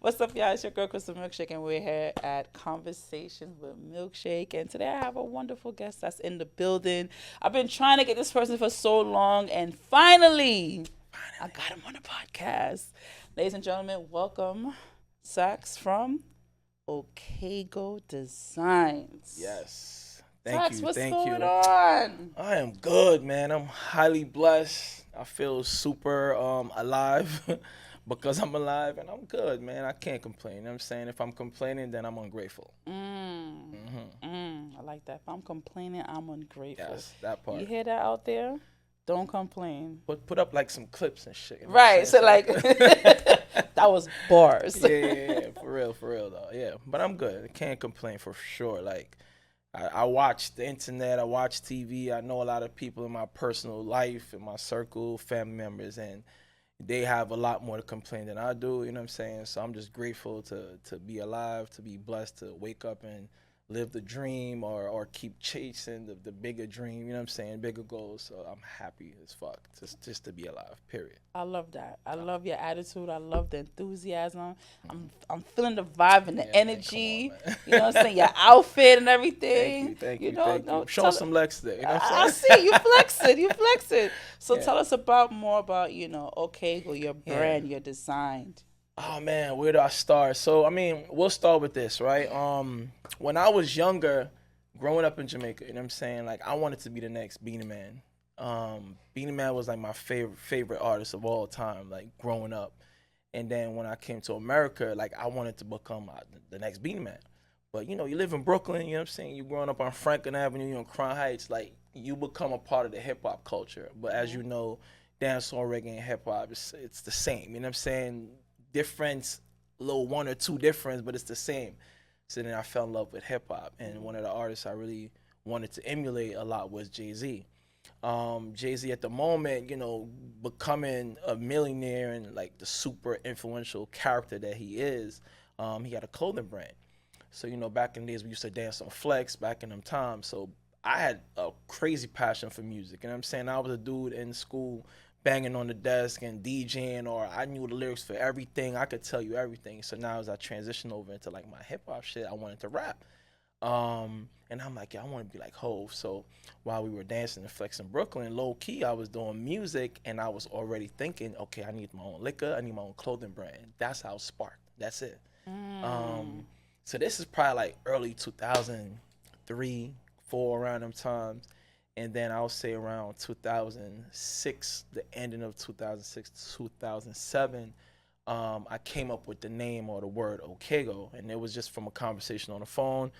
What's up, y'all? It's your girl, Crystal Milkshake, and we're here at Conversations with Milkshake. And today I have a wonderful guest that's in the building. I've been trying to get this person for so long, and finally, I got him on the podcast. Ladies and gentlemen, welcome Sax from OKAIGO Designs. Yes. Sax, what's Thank going you. on? I am good, man. I'm highly blessed. I feel super alive because I'm alive and I'm good, man. I can't complain. You know what I'm saying? If I'm complaining, then I'm ungrateful. I like that. If I'm complaining, I'm ungrateful. Yes, that You part. hear that out there? Don't complain. Put up like some clips and shit. You know what I'm Right. So saying? like that was bars. Yeah, for real though. Yeah, but I'm good. I can't complain for sure. Like I watch the internet, I watch TV. I know a lot of people in my personal life, in my circle, family members, and they have a lot more to complain than I do. You know what I'm saying? So I'm just grateful to be alive, to be blessed, to wake up and live the dream or keep chasing the bigger dream. You know what I'm saying? Bigger goals. So I'm happy as fuck just to be alive. Period. I love that. I love your attitude. I love the enthusiasm. I'm feeling the vibe and the Yeah, man. Come on, energy. man. You know what I'm saying? Your outfit and Thank everything. you, thank You you, know, thank no, you. Showing some legs today. You know what I I'm saying? see you flexing. You flexing. So Yeah. tell us about more about, OKAIGO, your Yeah. brand, your design. Oh man, where do I start? So I mean, we'll start with this, right? When I was younger, growing up in Jamaica, you know what I'm saying? Like I wanted to be the next Beanie Man. Beanie Man was like my favorite artist of all time, like growing up. And then when I came to America, like I wanted to become the next Beanie Man. But you live in Brooklyn, you know what I'm saying? You growing up on Franklin Avenue, you in Crown Heights, like you become a part of the hip hop culture. But as you know, dancehall, reggae, and hip hop, it's the same. You know what I'm saying? Difference, little one or two difference, but it's the same. So then I fell in love with hip hop, and one of the artists I really wanted to emulate a lot was Jay-Z. Jay-Z at the moment, becoming a millionaire and like the super influential character that he is, he had a clothing brand. So, back in the days we used to dance on Flex back in them times. So I had a crazy passion for music. You know what I'm saying? I was a dude in school banging on the desk and DJing, or I knew the lyrics for everything. I could tell you everything. So now as I transitioned over into like my hip hop shit, I wanted to rap. And I'm like, yeah, I want to be like Hove. So while we were dancing and flexing Brooklyn, low key, I was doing music and I was already thinking, okay, I need my own liquor, I need my own clothing brand. That's how it sparked. That's it. Um, so this is probably like early 2003, four around them times. And then I'll say around 2006, the ending of 2006, 2007, I came up with the name or the word Okego. And it was just from a conversation on the phone,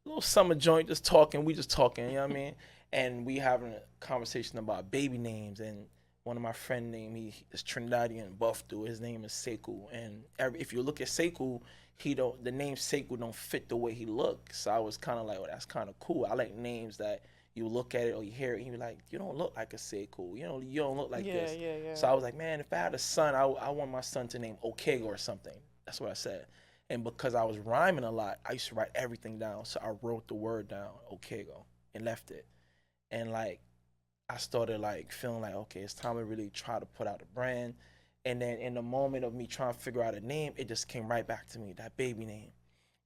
little summer joint, just talking. We just talking, you know what I mean? And we having a conversation about baby names. And one of my friend named, he is Trinidadian buff dude. His name is Sekou. And if you look at Sekou, the name Sekou don't fit the way he looks. So I was kind of like, well, that's kind of cool. I like names that you look at it or you hear it, and you're like, you don't look like a Sekou. You don't look like this. Yeah. So I was like, man, if I had a son, I want my son to name Okego or something. That's what I said. And because I was rhyming a lot, I used to write everything down. So I wrote the word down, Okego, and left it. And like I started like feeling like, okay, it's time to really try to put out a brand. And then in the moment of me trying to figure out a name, it just came right back to me, that baby name.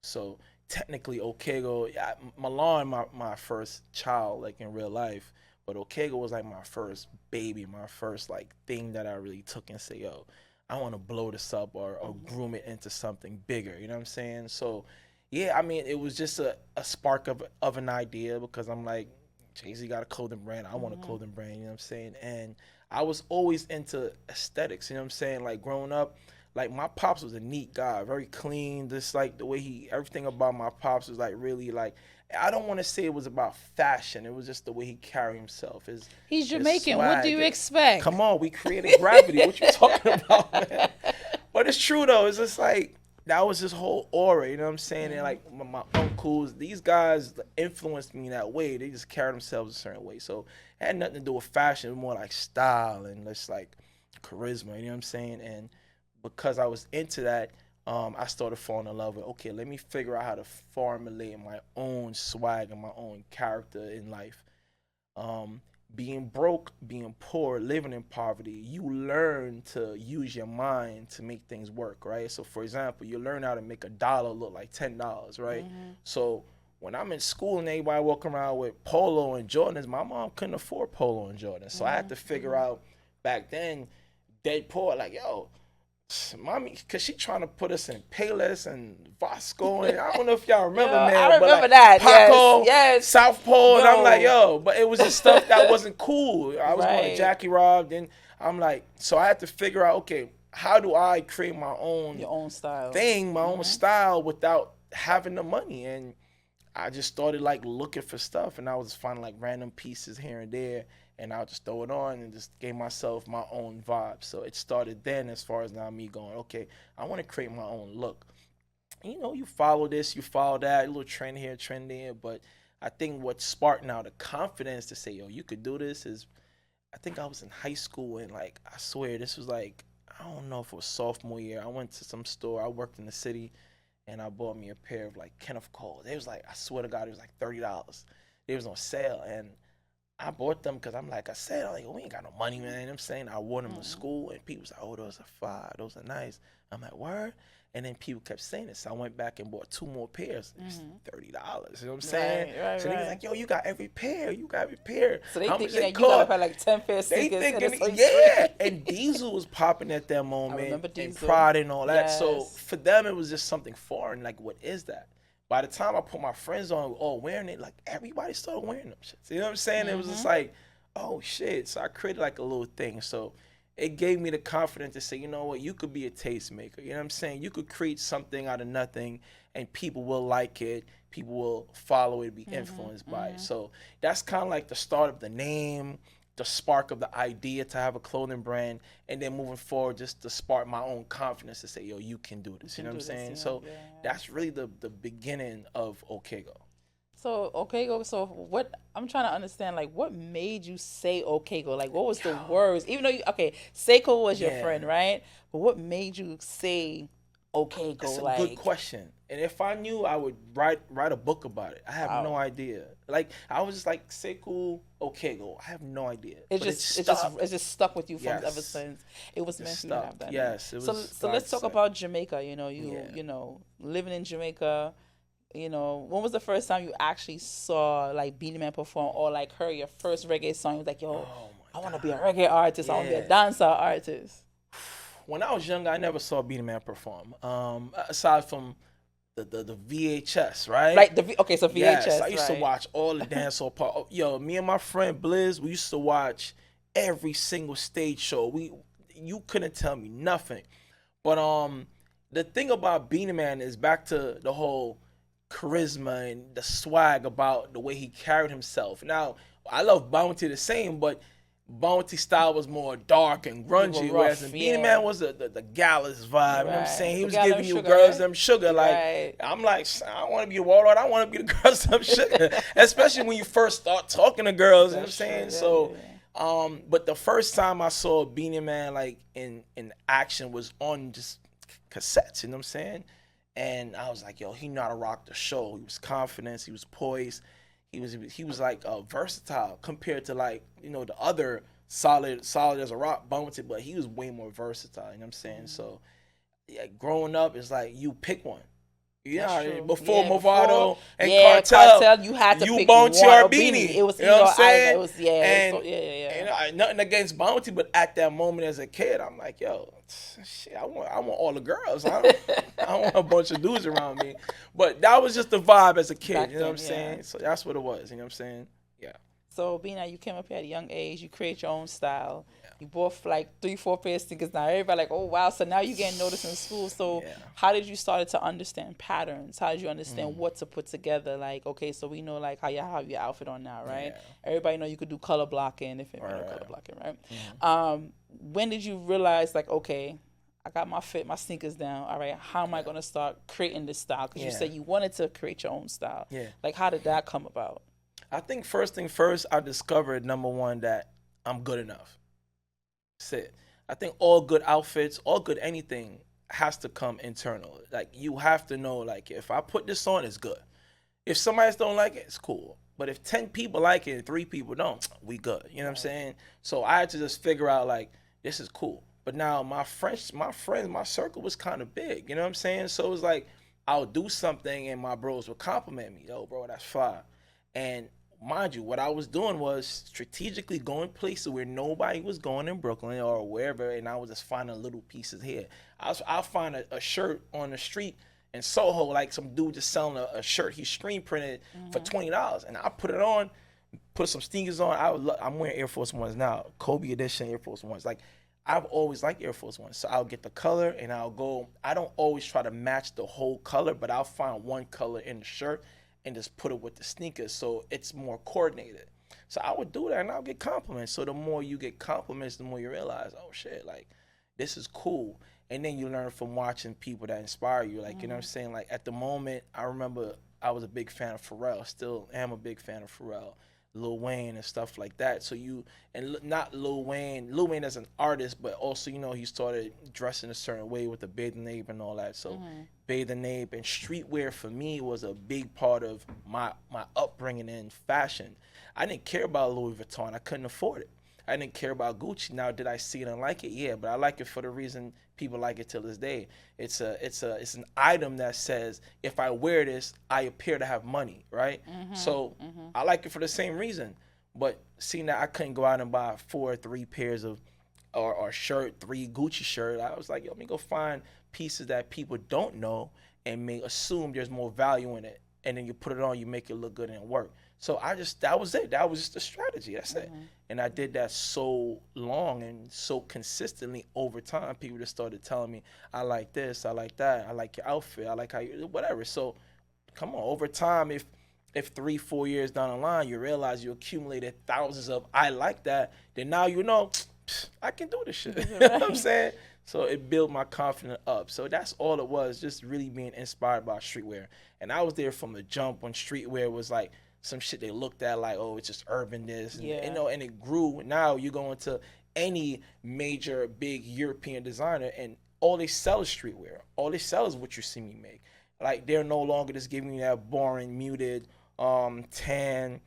So technically Okego, yeah, Milan, my first child, like in real life, but Okego was like my first baby, my first like thing that I really took and say, yo, I want to blow this up or groom it into something bigger. You know what I'm saying? So yeah, I mean, it was just a spark of an idea because I'm like, Jay-Z got a clothing brand. I want a clothing brand, you know what I'm saying? And I was always into aesthetics, you know what I'm saying? Like growing up, like my pops was a neat guy, very clean. Just like the way everything about my pops was like really like, I don't want to say it was about fashion. It was just the way he carried himself, He's his Jamaican. What do you swag. expect? Come on, we created gravity. What you talking about, man? But it's true though. It's just like that was his whole aura. You know what I'm saying? And like my uncles, these guys influenced me in that way. They just carried themselves a certain way. So it had nothing to do with fashion. It was more like style and just like charisma. You know what I'm saying? And because I was into that, I started falling in love with, okay, let me figure out how to formulate my own swag and my own character in life. Um, being broke, being poor, living in poverty, you learn to use your mind to make things work, right? So, for example, you learn how to make $1 look like $10, right? So, when I'm in school and everybody walking around with Polo and Jordans, my mom couldn't afford Polo and Jordans. So, I had to figure out back then, dead poor, like, yo, mommy, because she trying to put us in Payless and Vasco, and I don't know if y'all remember, man. I remember but like that. Paco, Yes. South Pole, and I'm Bro. like, yo, but it was just stuff that wasn't cool. I was going to Right. Jackie Rob, and I'm like, so I had to figure out, okay, how do I create my own Your own style. thing, my own style without having the money? And I just started like looking for stuff, and I was finding like random pieces here and there, and I'll just throw it on and just gave myself my own vibe. So it started then, as far as now me going, okay, I want to create my own look. You know, you follow this, you follow that, a little trend here, trend there, but I think what sparked now the confidence to say, yo, you could do this is, I think I was in high school, and like, I swear this was like, I don't know if it was sophomore year. I went to some store, I worked in the city, and I bought me a pair of like Kenneth Cole. It was like, I swear to God, it was like $30. It was on sale, and I bought them because I'm like, I said, I'm like, we ain't got no money, man. You know what I'm saying? I wore them to school, and people was like, oh, those are fire, those are nice. I'm like, word? And then people kept saying this. So I went back and bought 2 more pairs. It was $30. You know what I'm saying? Right, So they was like, yo, you got every pair. You got every pair. So they How much thinking they that you gotta cost? have like 10 pair of They sneakers. thinking, yeah. And Diesel was popping at that moment. remember And Diesel. Pride and all that. So Yes. for them, it was just something foreign. Like, what is that? By the time I put my friends on, all wearing it, like everybody started wearing them shit. You know what I'm saying? It was just like, oh shit. So I created like a little thing. So it gave me the confidence to say, you know what, you could be a tastemaker. You know what I'm saying? You could create something out of nothing, and people will like it. People will follow it, be influenced by it. So that's kind of like the start of the name, the spark of the idea to have a clothing brand, and then moving forward, just to spark my own confidence to say, yo, you can do this. You know what I'm saying? So that's really the beginning of OKAIGO. So OKAIGO. So what I'm trying to understand, like, what made you say OKAIGO? Like, what was the words? Even though Seiko was your Yeah. friend, right? But what made you say OKAIGO? That's a like, good question. And if I knew, I would write a book about it. I have no idea. Like, I was just like, Seiko, OKAIGO. I have no idea. It But just stuck with you from Yes. ever since. It was meant for you to stuck. have that. Yes, it was So let's talk God about Jamaica. You Yeah. know, living in Jamaica. You know, when was the first time you actually saw like Beanie Man perform, or like heard your first reggae song? You was like, yo, I want to be a reggae artist. I want to be a Yeah. dancer artist. When I was younger, I never saw Beanie Man perform. Aside from the VHS, right? Like so VHS. Yes, I used to right. watch all the dancehall part. Yo, me and my friend Blizz, we used to watch every single stage show. You couldn't tell me nothing. But the thing about Beanie Man is back to the whole charisma and the swag about the way he carried himself. Now, I love Bounty the same, but Bounty style was more dark and grungy, rough, whereas the Beanie yeah. Man was the gallus vibe. You know what I'm Right. saying? He The was gal giving them you sugar, girls right? them sugar. Like, Right. I'm like, I want to be the warlord. I want to be the girls them sugar. Especially when you first start talking to girls. You know what I'm That's saying? true. Yeah, So, but the first time I saw Beanie Man like in action was on just cassettes. You know what I'm saying? And I was like, yo, he know how to rock the show. He was confident. He was poised. He was like versatile compared to like, you know, the other solid as a rock Bounty, but he was way more versatile. You know what I'm saying? So, yeah, growing up, it's like you pick one. That's Yeah, true. before Yeah, Movado and yeah, Cartel, you had to pick Bounty one or or Beanie. It was you know what I'm saying? It was And, yeah. and nothing against Bounty, but at that moment as a kid, I'm like, yo, shit, I want all the girls. I don't want a bunch of dudes around me. But that was just the vibe as a kid. Back you know what I'm then, saying? yeah. So that's what it was. You know what I'm saying? Yeah. So being that you came up here at a young age, you create your own style. You bought like 3-4 pairs of sneakers. Now everybody like, oh wow. So now you getting noticed in school. So Yeah. how did you start to understand patterns? How did you understand what to put together? Like, okay, so we know like how you have your outfit on now, right? Yeah. Everybody know you could do color blocking if you know Right. color blocking, right? When did you realize like, okay, I got my sneakers down. All right, how am I gonna start creating this style? Because you Yeah. said you wanted to create your own style. Yeah. Like, how did that come about? I think first thing first, I discovered number one that I'm good enough. That's it. I think all good outfits, all good anything has to come internal. Like you have to know, like if I put this on, it's good. If somebody else don't like it, it's cool. But if 10 people like it and 3 people don't, we good. You know what I'm saying? So I had to just figure out like, this is cool. But now my friends, my circle was kind of big. You know what I'm saying? So it was like, I'll do something and my bros would compliment me. Yo, bro, that's fire. And mind you, what I was doing was strategically going places where nobody was going in Brooklyn or wherever, and I was just finding little pieces here. I'll find a shirt on the street in Soho, like some dude just selling a shirt he screen printed for $20, and I put it on, put some sneakers on. I'm wearing Air Force Ones now, Kobe edition Air Force Ones. Like, I've always liked Air Force Ones, so I'll get the color and I'll go. I don't always try to match the whole color, but I'll find one color in the shirt and just put it with the sneakers so it's more coordinated. So I would do that and I'll get compliments. So the more you get compliments, the more you realize, oh shit, like this is cool. And then you learn from watching people that inspire you. Like, you know what I'm saying? Like at the moment, I remember I was a big fan of Pharrell, still am a big fan of Pharrell, Lil Wayne and stuff like that. So not Lil Wayne as an artist, but also, you know, he started dressing a certain way with the bathing ape and all that. So bathing ape and streetwear for me was a big part of my upbringing in fashion. I didn't care about Louis Vuitton. I couldn't afford it. I didn't care about Gucci. Now, did I see it and like it? Yeah, but I like it for the reason people like it till this day. It's an item that says, if I wear this, I appear to have money, right? So I like it for the same reason. But seeing that I couldn't go out and buy 4 or 3 pairs of or shirt, 3 Gucci shirt, I was like, yo, let me go find pieces that people don't know and may assume there's more value in it. And then you put it on, you make it look good and it work. So that was it. That was just a strategy. That's it. And I did that so long and so consistently over time. People just started telling me, I like this, I like that, I like your outfit, I like how you, whatever. So come on, over time, if 3-4 years down the line, you realize you accumulated thousands of I like that, then now you know, I can do this shit. You know what I'm saying? So it built my confidence up. So that's all it was, just really being inspired by streetwear. And I was there from the jump when streetwear was like some shit they looked at like, oh, it's just urban this. And, you know, and it grew. Now you go into any major big European designer and all they sell is streetwear. All they sell is what you see me make. Like they're no longer just giving you that boring, muted, tan,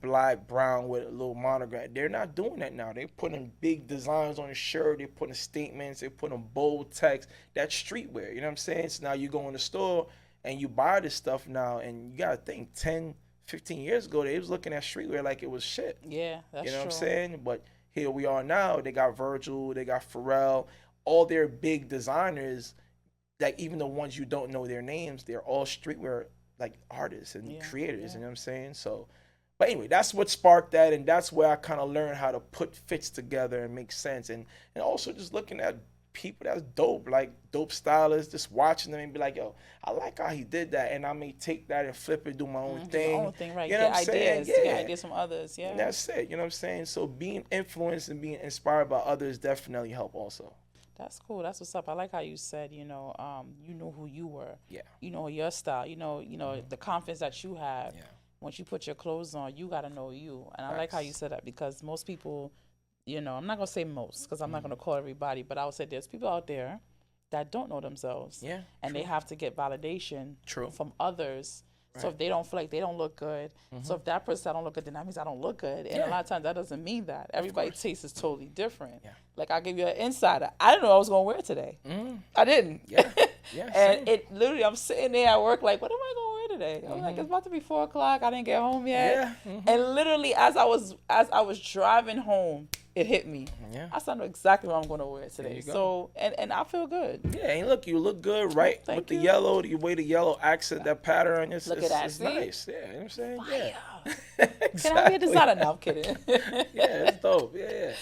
black, brown with a little monogram. They're not doing that now. They're putting big designs on the shirt. They're putting statements. They're putting bold text. That's streetwear. You know what I'm saying? So now you go in the store and you buy this stuff now, and you got to think 10, 15 years ago, they was looking at streetwear like it was shit. Yeah, that's true. You know what I'm saying? But here we are now. They got Virgil. They got Pharrell. All their big designers, like even the ones you don't know their names, they're all streetwear like artists and creators. You know what I'm saying? So, but anyway, that's what sparked that, and that's where I kind of learned how to put fits together and make sense, and also just looking at people that's dope, like dope stylists, just watching them and be like, yo, I like how he did that, and I may take that and flip it, do my own thing. My own thing, right? You know what I'm saying? Get ideas from others, yeah. And that's it, you know what I'm saying? So being influenced and being inspired by others definitely help also. That's cool. That's what's up. I like how you said, you know who you were. Yeah. You know your style. You know, the confidence that you have. Yeah. Once you put your clothes on, you got to know you. And I like how you said that, because most people, you know, I'm not going to say most, because I'm not going to call everybody, but I would say there's people out there that don't know themselves. Yeah. And they have to get validation from others. Right. So if they don't feel like they don't look good, so if that person don't look good, then that means I don't look good. And a lot of times that doesn't mean that. Everybody's taste is totally different. Yeah. Like I'll give you an insider. I didn't know I was going to wear today. I didn't. Yeah. And Same. it literally, I'm sitting there at work like, what am I going to wear today? I'm like, it's about to be 4 o'clock. I didn't get home yet. Yeah. And literally as I was driving home, it hit me. Yeah. I said, I know exactly what I'm going to wear today. So, and I feel good. Yeah, and look, you look good, right? Thank with the you. yellow, the way the yellow accent, that pattern, it's that, nice. Yeah, you know what I'm saying? Fire. Yeah. Can I be a designer? No, I'm kidding. Yeah, it's dope. Yeah.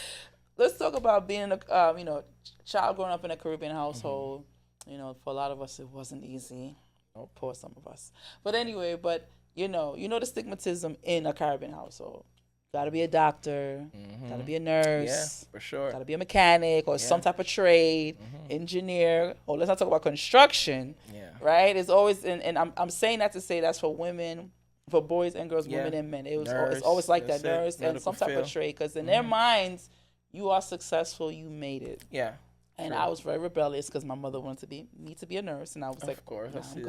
Let's talk about being a child growing up in a Caribbean household. You know, for a lot of us, it wasn't easy. Poor some of us. But anyway, you know the stigmatism in a Caribbean household. Got to be a doctor. Got to be a nurse. Yeah, for sure. Got to be a mechanic or some type of trade, engineer. Or let's not talk about construction. Yeah. Right? It's always, and I'm saying that to say that's for women, for boys and girls, women and men. It's always like that, nurse and some type of trade. Because in their minds, you are successful, you made it. Yeah. And I was very rebellious because my mother wanted me to be a nurse, and I was like, of course, I'm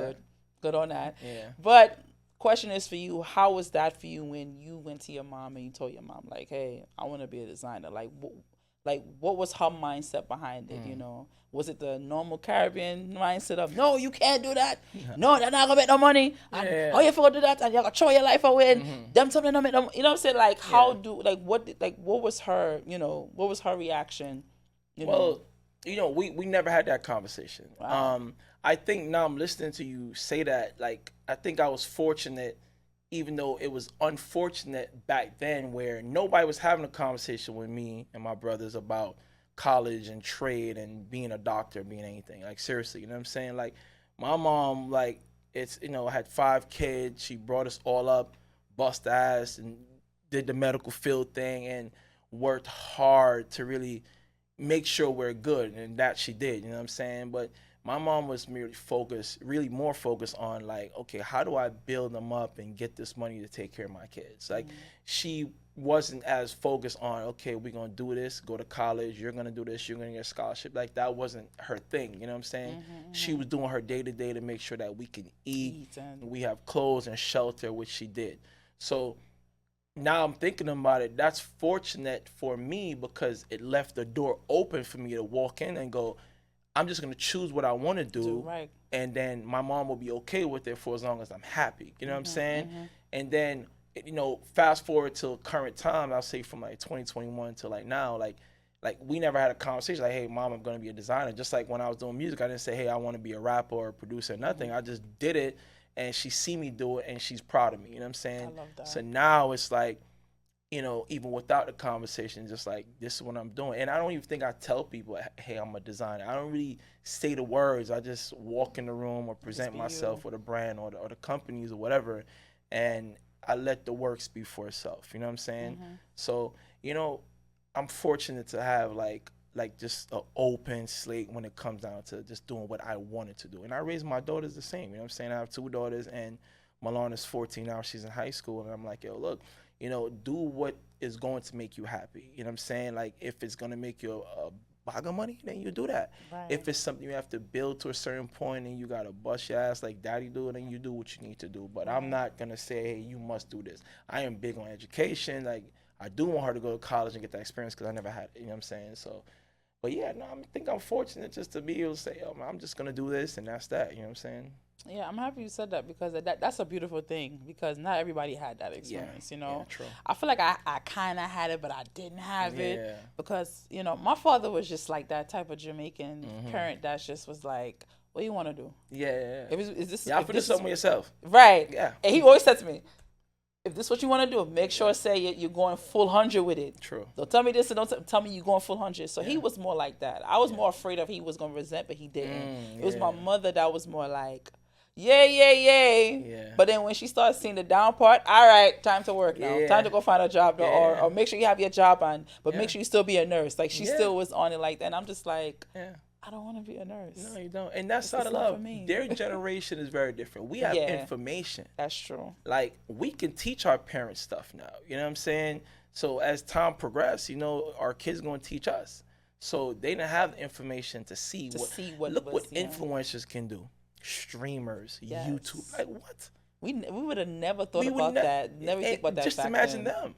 good on that. Yeah. But question is for you, how was that for you when you went to your mom and you told your mom, like, hey, I want to be a designer? Like, what was her mindset behind it, you know? Was it the normal Caribbean mindset of, no, you can't do that. No, they're not going to make no money. And how you going to do that? And you're going to throw your life away. And them something don't make no, you know what I'm saying? Like, what was her, you know, what was her reaction? You know? You know, we never had that conversation. Wow. I think now I'm listening to you say that, like, I think I was fortunate, even though it was unfortunate back then where nobody was having a conversation with me and my brothers about college and trade and being a doctor, being anything. Like, seriously, you know what I'm saying? Like, my mom, like, it's, you know, had 5 kids. She brought us all up, bust ass, and did the medical field thing and worked hard to really make sure we're good, and that she did, you know what I'm saying? But my mom was really more focused on, like, okay, how do I build them up and get this money to take care of my kids? Like, she wasn't as focused on, okay, we're gonna do this, go to college, you're gonna do this, you're gonna get a scholarship. Like, that wasn't her thing, you know what I'm saying? She was doing her day-to-day to make sure that we can eat and we have clothes and shelter, which she did. So now I'm thinking about it, that's fortunate for me because it left the door open for me to walk in and go, I'm just going to choose what I want to do. Right. And then my mom will be okay with it for as long as I'm happy. You know what I'm saying? And then, you know, fast forward till current time, I'll say from like 2021 to like now, like we never had a conversation like, hey, mom, I'm going to be a designer. Just like when I was doing music, I didn't say, hey, I want to be a rapper or a producer, nothing. I just did it. And she see me do it, and she's proud of me. You know what I'm saying? I love that. So now it's like, you know, even without the conversation, just like, this is what I'm doing. And I don't even think I tell people, hey, I'm a designer. I don't really say the words. I just walk in the room or present myself with a brand or the companies or whatever, and I let the work speak for itself. You know what I'm saying? So, you know, I'm fortunate to have like just an open slate when it comes down to just doing what I wanted to do. And I raised my daughters the same, you know what I'm saying? I have 2 daughters, and Malone is 14 now, she's in high school, and I'm like, yo, look, you know, do what is going to make you happy. You know what I'm saying? Like, if it's going to make you a bag of money, then you do that. Right. If it's something you have to build to a certain point and you got to bust your ass like daddy do, then you do what you need to do. But I'm not going to say, hey, you must do this. I am big on education. Like, I do want her to go to college and get that experience because I never had it, you know what I'm saying? So, but yeah, no, I think I'm fortunate just to be able to say, oh, man, I'm just going to do this and that's that, you know what I'm saying? Yeah, I'm happy you said that because that's a beautiful thing because not everybody had that experience, you know? Yeah, true. I feel like I kind of had it, but I didn't have it because, you know, my father was just like that type of Jamaican parent that just was like, what do you want to do? Yeah. Is this, Y'all do something with yourself. Right. Yeah. And he always said to me, if this is what you want to do, make sure say you're going full 100 with it. True. Don't tell me this and don't tell me you're going full 100. So he was more like that. I was more afraid of he was going to resent, but he didn't. It was my mother that was more like, yeah. But then when she starts seeing the down part, all right, time to work now. Time to go find a job or make sure you have your job on, but make sure you still be a nurse. Like she still was on it like that. And I'm just like, I don't want to be a nurse. No, you don't. And that's not a love. Their generation is very different. We have information. That's true. Like, we can teach our parents stuff now. You know what I'm saying? So as time progresses, you know, our kids going to teach us. So they didn't have the information to see what influencers can do. Streamers, YouTube. Like, what? We would have never thought about that. Never think about that. Just imagine them.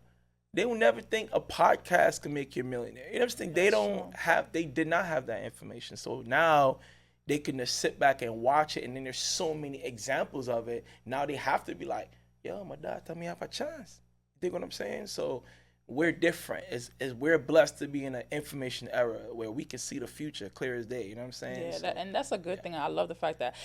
They will never think a podcast can make you a millionaire. You know what I'm saying? They did not have that information. So now they can just sit back and watch it, and then there's so many examples of it. Now they have to be like, yo, my dad tell me I have a chance. You think what I'm saying? So we're different. We're blessed to be in an information era where we can see the future clear as day. You know what I'm saying? Yeah, and that's a good thing. I love the fact that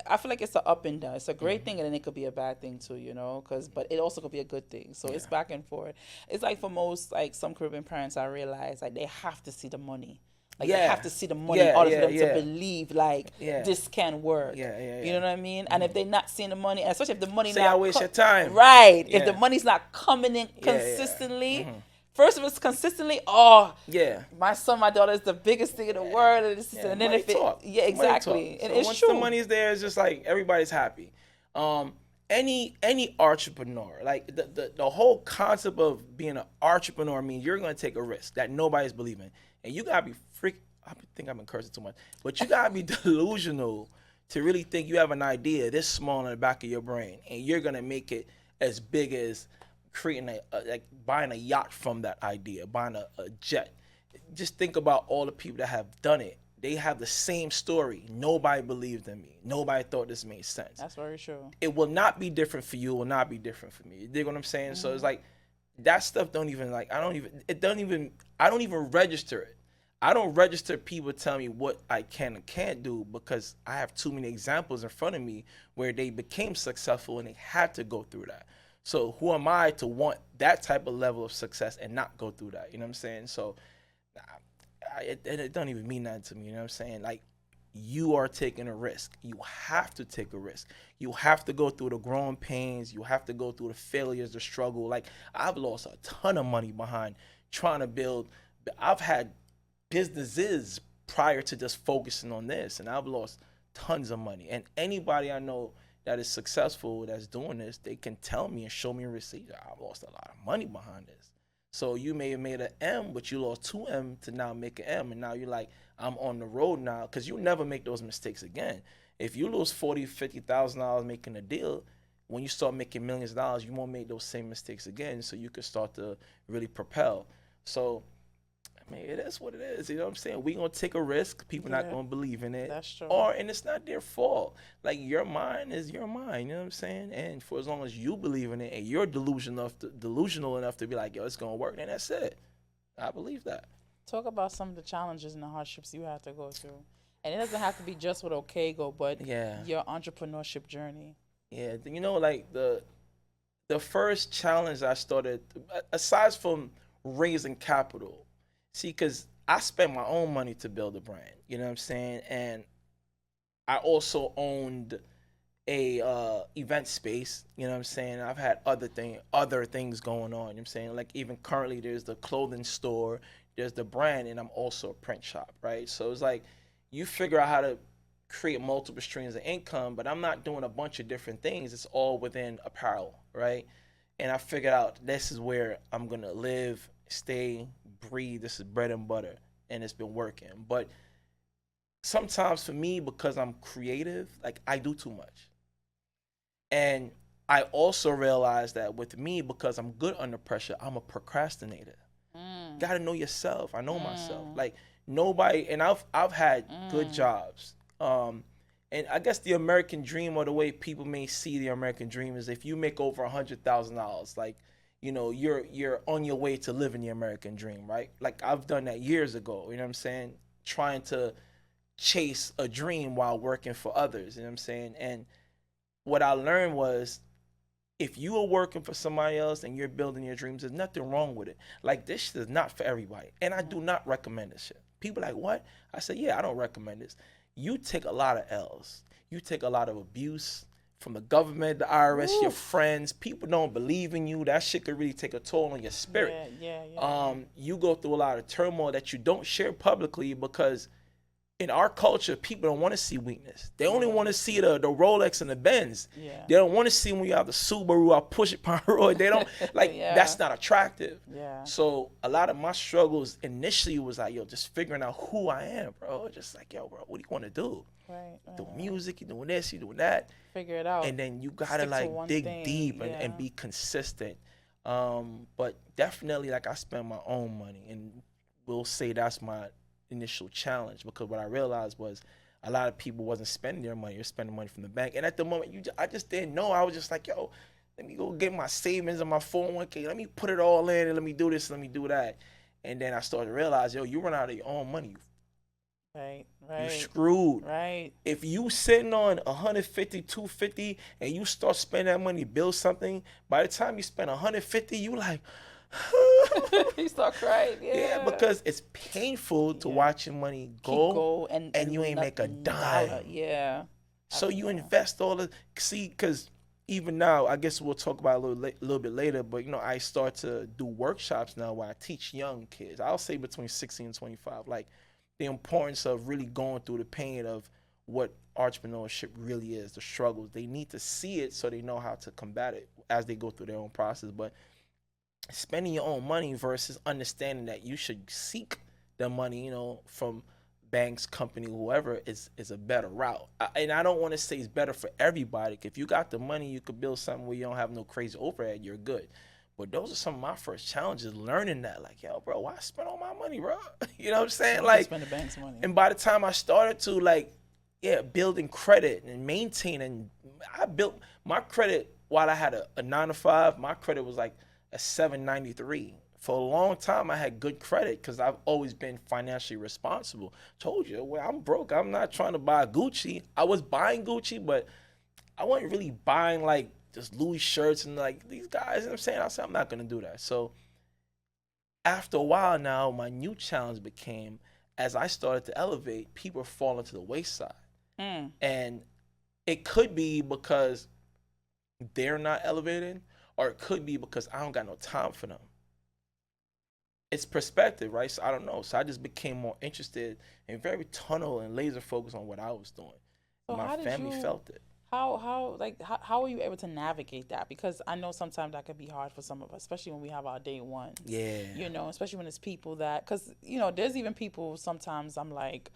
I feel like it's an up and down. It's a great thing, and then it could be a bad thing too, you know. But it also could be a good thing. So it's back and forth. It's like for most, like some Caribbean parents, I realize like they have to see the money. Like they have to see the money in order for them to believe like this can work. You know what I mean? And if they're not seeing the money, and especially if the money I waste your time. Right. If the money's not coming in consistently. First of all, it's consistently, my son, my daughter is the biggest thing in the world. And then if exactly. And so it's once true. the money's there, it's just like everybody's happy. Any entrepreneur, like the whole concept of being an entrepreneur means you're going to take a risk that nobody's believing. And you got to be I think I've been cursing too much, but you got to be delusional to really think you have an idea this small in the back of your brain and you're going to make it as big as creating like buying a yacht from that idea, buying a jet. Just think about all the people that have done it. They have the same story. Nobody believed in me. Nobody thought this made sense. That's very true. It will not be different for you. It will not be different for me. You dig what I'm saying? So it's like that stuff don't even like I don't even register it. I don't register people telling me what I can and can't do because I have too many examples in front of me where they became successful and they had to go through that. So who am I to want that type of level of success and not go through that? You know what I'm saying? So it don't even mean nothing to me. You know what I'm saying? Like, you are taking a risk. You have to take a risk. You have to go through the growing pains. You have to go through the failures, the struggle. Like, I've lost a ton of money behind trying to build. I've had businesses prior to just focusing on this, and I've lost tons of money. And anybody I know that is successful that's doing this, they can tell me and show me a receipt. I've lost a lot of money behind this. So you may have made an M, but you lost 2M to now make an M. And now you're like, I'm on the road now. Because you'll never make those mistakes again. If you lose $40,000, $50,000 making a deal, when you start making millions of dollars, you won't make those same mistakes again. So you can start to really propel. So, I mean, it is what it is. You know what I'm saying? We're going to take a risk. People not going to believe in it. That's true. And it's not their fault. Like, your mind is your mind. You know what I'm saying? And for as long as you believe in it and you're delusional enough to be like, yo, it's going to work, then that's it. I believe that. Talk about some of the challenges and the hardships you have to go through. And it doesn't have to be just with OKAIGO, but your entrepreneurship journey. Yeah. You know, like, the first challenge I started, aside from raising capital, see, because I spent my own money to build a brand, you know what I'm saying? And I also owned a event space, you know what I'm saying? I've had other things going on, you know what I'm saying? Like, even currently there's the clothing store, there's the brand, and I'm also a print shop, right? So it's like you figure out how to create multiple streams of income, but I'm not doing a bunch of different things. It's all within apparel, right? And I figured out this is where I'm going to live, stay, breathe. This is bread and butter, and it's been working. But sometimes for me, because I'm creative, like, I do too much. And I also realized that with me, because I'm good under pressure, I'm a procrastinator. Gotta know yourself. I know myself. Like, nobody, and I've had good jobs. And I guess the American dream, or the way people may see the American dream, is if you make over $100,000, like, you know, you're on your way to living the American dream, right? Like, I've done that years ago, you know what I'm saying? Trying to chase a dream while working for others, you know what I'm saying? And what I learned was, if you are working for somebody else and you're building your dreams, there's nothing wrong with it. Like, this shit is not for everybody. And I do not recommend this shit. People are like, what? I said, yeah, I don't recommend this. You take a lot of L's. You take a lot of abuse from the government, the IRS, your friends. People don't believe in you. That shit could really take a toll on your spirit. Yeah. You go through a lot of turmoil that you don't share publicly, because in our culture, people don't want to see weakness. They only want to see the Rolex and the Benz. Yeah. They don't want to see when you have the Subaru or push it Pomeroy. They don't like that's not attractive. Yeah. So a lot of my struggles initially was like, yo, just figuring out who I am, bro. Just like, yo, bro, what do you want to do? Right. Doing music, you doing this, you doing that. Figure it out. And then you gotta like dig deep and be consistent. But definitely, like, I spend my own money, and we'll say that's my initial challenge, because what I realized was a lot of people wasn't spending their money. You're spending money from the bank, and at the moment, I just didn't know. I was just like, yo, let me go get my savings and my 401k. Let me put it all in, and let me do this, let me do that. And then I started to realize, yo, you run out of your own money. Right. You screwed. Right. If you sitting on 150, 250, and you start spending that money, build something, by the time you spend 150, you like, you start crying. Yeah, because it's painful to watch your money go and you ain't make a dime. Yeah. So you invest all the, see, because even now, I guess we'll talk about it a little bit later, but, you know, I start to do workshops now where I teach young kids. I'll say between 16 and 25, like, the importance of really going through the pain of what entrepreneurship really is, the struggles. They need to see it so they know how to combat it as they go through their own process. But spending your own money versus understanding that you should seek the money, you know, from banks, company, whoever is a better route. And I don't want to say it's better for everybody. If you got the money, you could build something where you don't have no crazy overhead, you're good. But those are some of my first challenges, learning that, like, yo, bro, why I spend all my money, bro? You know what I'm saying? Like, spend the bank's money. And by the time I started to, like, building credit and maintaining, I built my credit while I had a 9-to-5. My credit was like a 793. For a long time, I had good credit because I've always been financially responsible. Told you, well, I'm broke. I'm not trying to buy Gucci. I was buying Gucci, but I wasn't really buying like just Louis shirts and like these guys. You know what I'm saying? I said, I'm not going to do that. So after a while now, my new challenge became, as I started to elevate, people falling to the wayside. And it could be because they're not elevating, or it could be because I don't got no time for them. It's perspective, right? So I don't know. So I just became more interested and very tunnel and laser focused on what I was doing. So my family felt it. How were you able to navigate that? Because I know sometimes that could be hard for some of us, especially when we have our day one. Yeah. You know, especially when it's people that, because, you know, there's even people sometimes I'm like,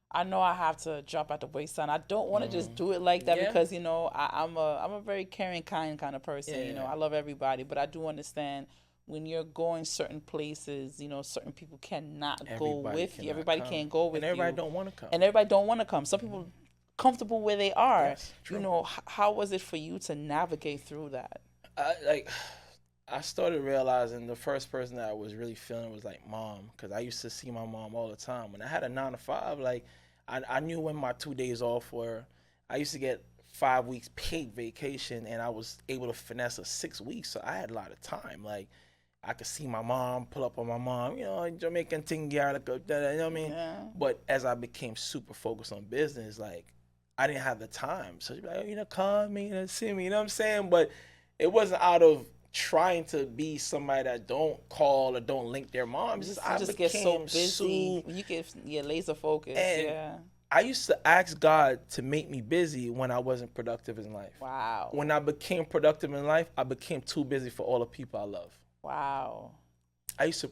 I know I have to jump at the wayside. I don't want to just do it like that because, you know, I'm a very caring, kind of person. You know, I love everybody, but I do understand when you're going certain places, you know, certain people cannot go with you. Everybody can't go with you. And everybody don't want to come. And everybody don't want to come. Some people comfortable where they are. Yes, you know, how was it for you to navigate through that? I started realizing the first person that I was really feeling was like mom, because I used to see my mom all the time. When I had a 9-to-5, like I knew when my 2 days off were. I used to get 5 weeks paid vacation, and I was able to finesse a 6 weeks, so I had a lot of time. Like I could see my mom, pull up on my mom, you know, Jamaican thing, you know what I mean? Yeah. But as I became super focused on business, like I didn't have the time. So she'd be like, oh, you know, call me, you know, see me, you know what I'm saying? But it wasn't out of trying to be somebody that don't call or don't link their mom. It's just I just get so busy. You get laser focused. And I used to ask God to make me busy when I wasn't productive in life. Wow. When I became productive in life, I became too busy for all the people I love. Wow. I used to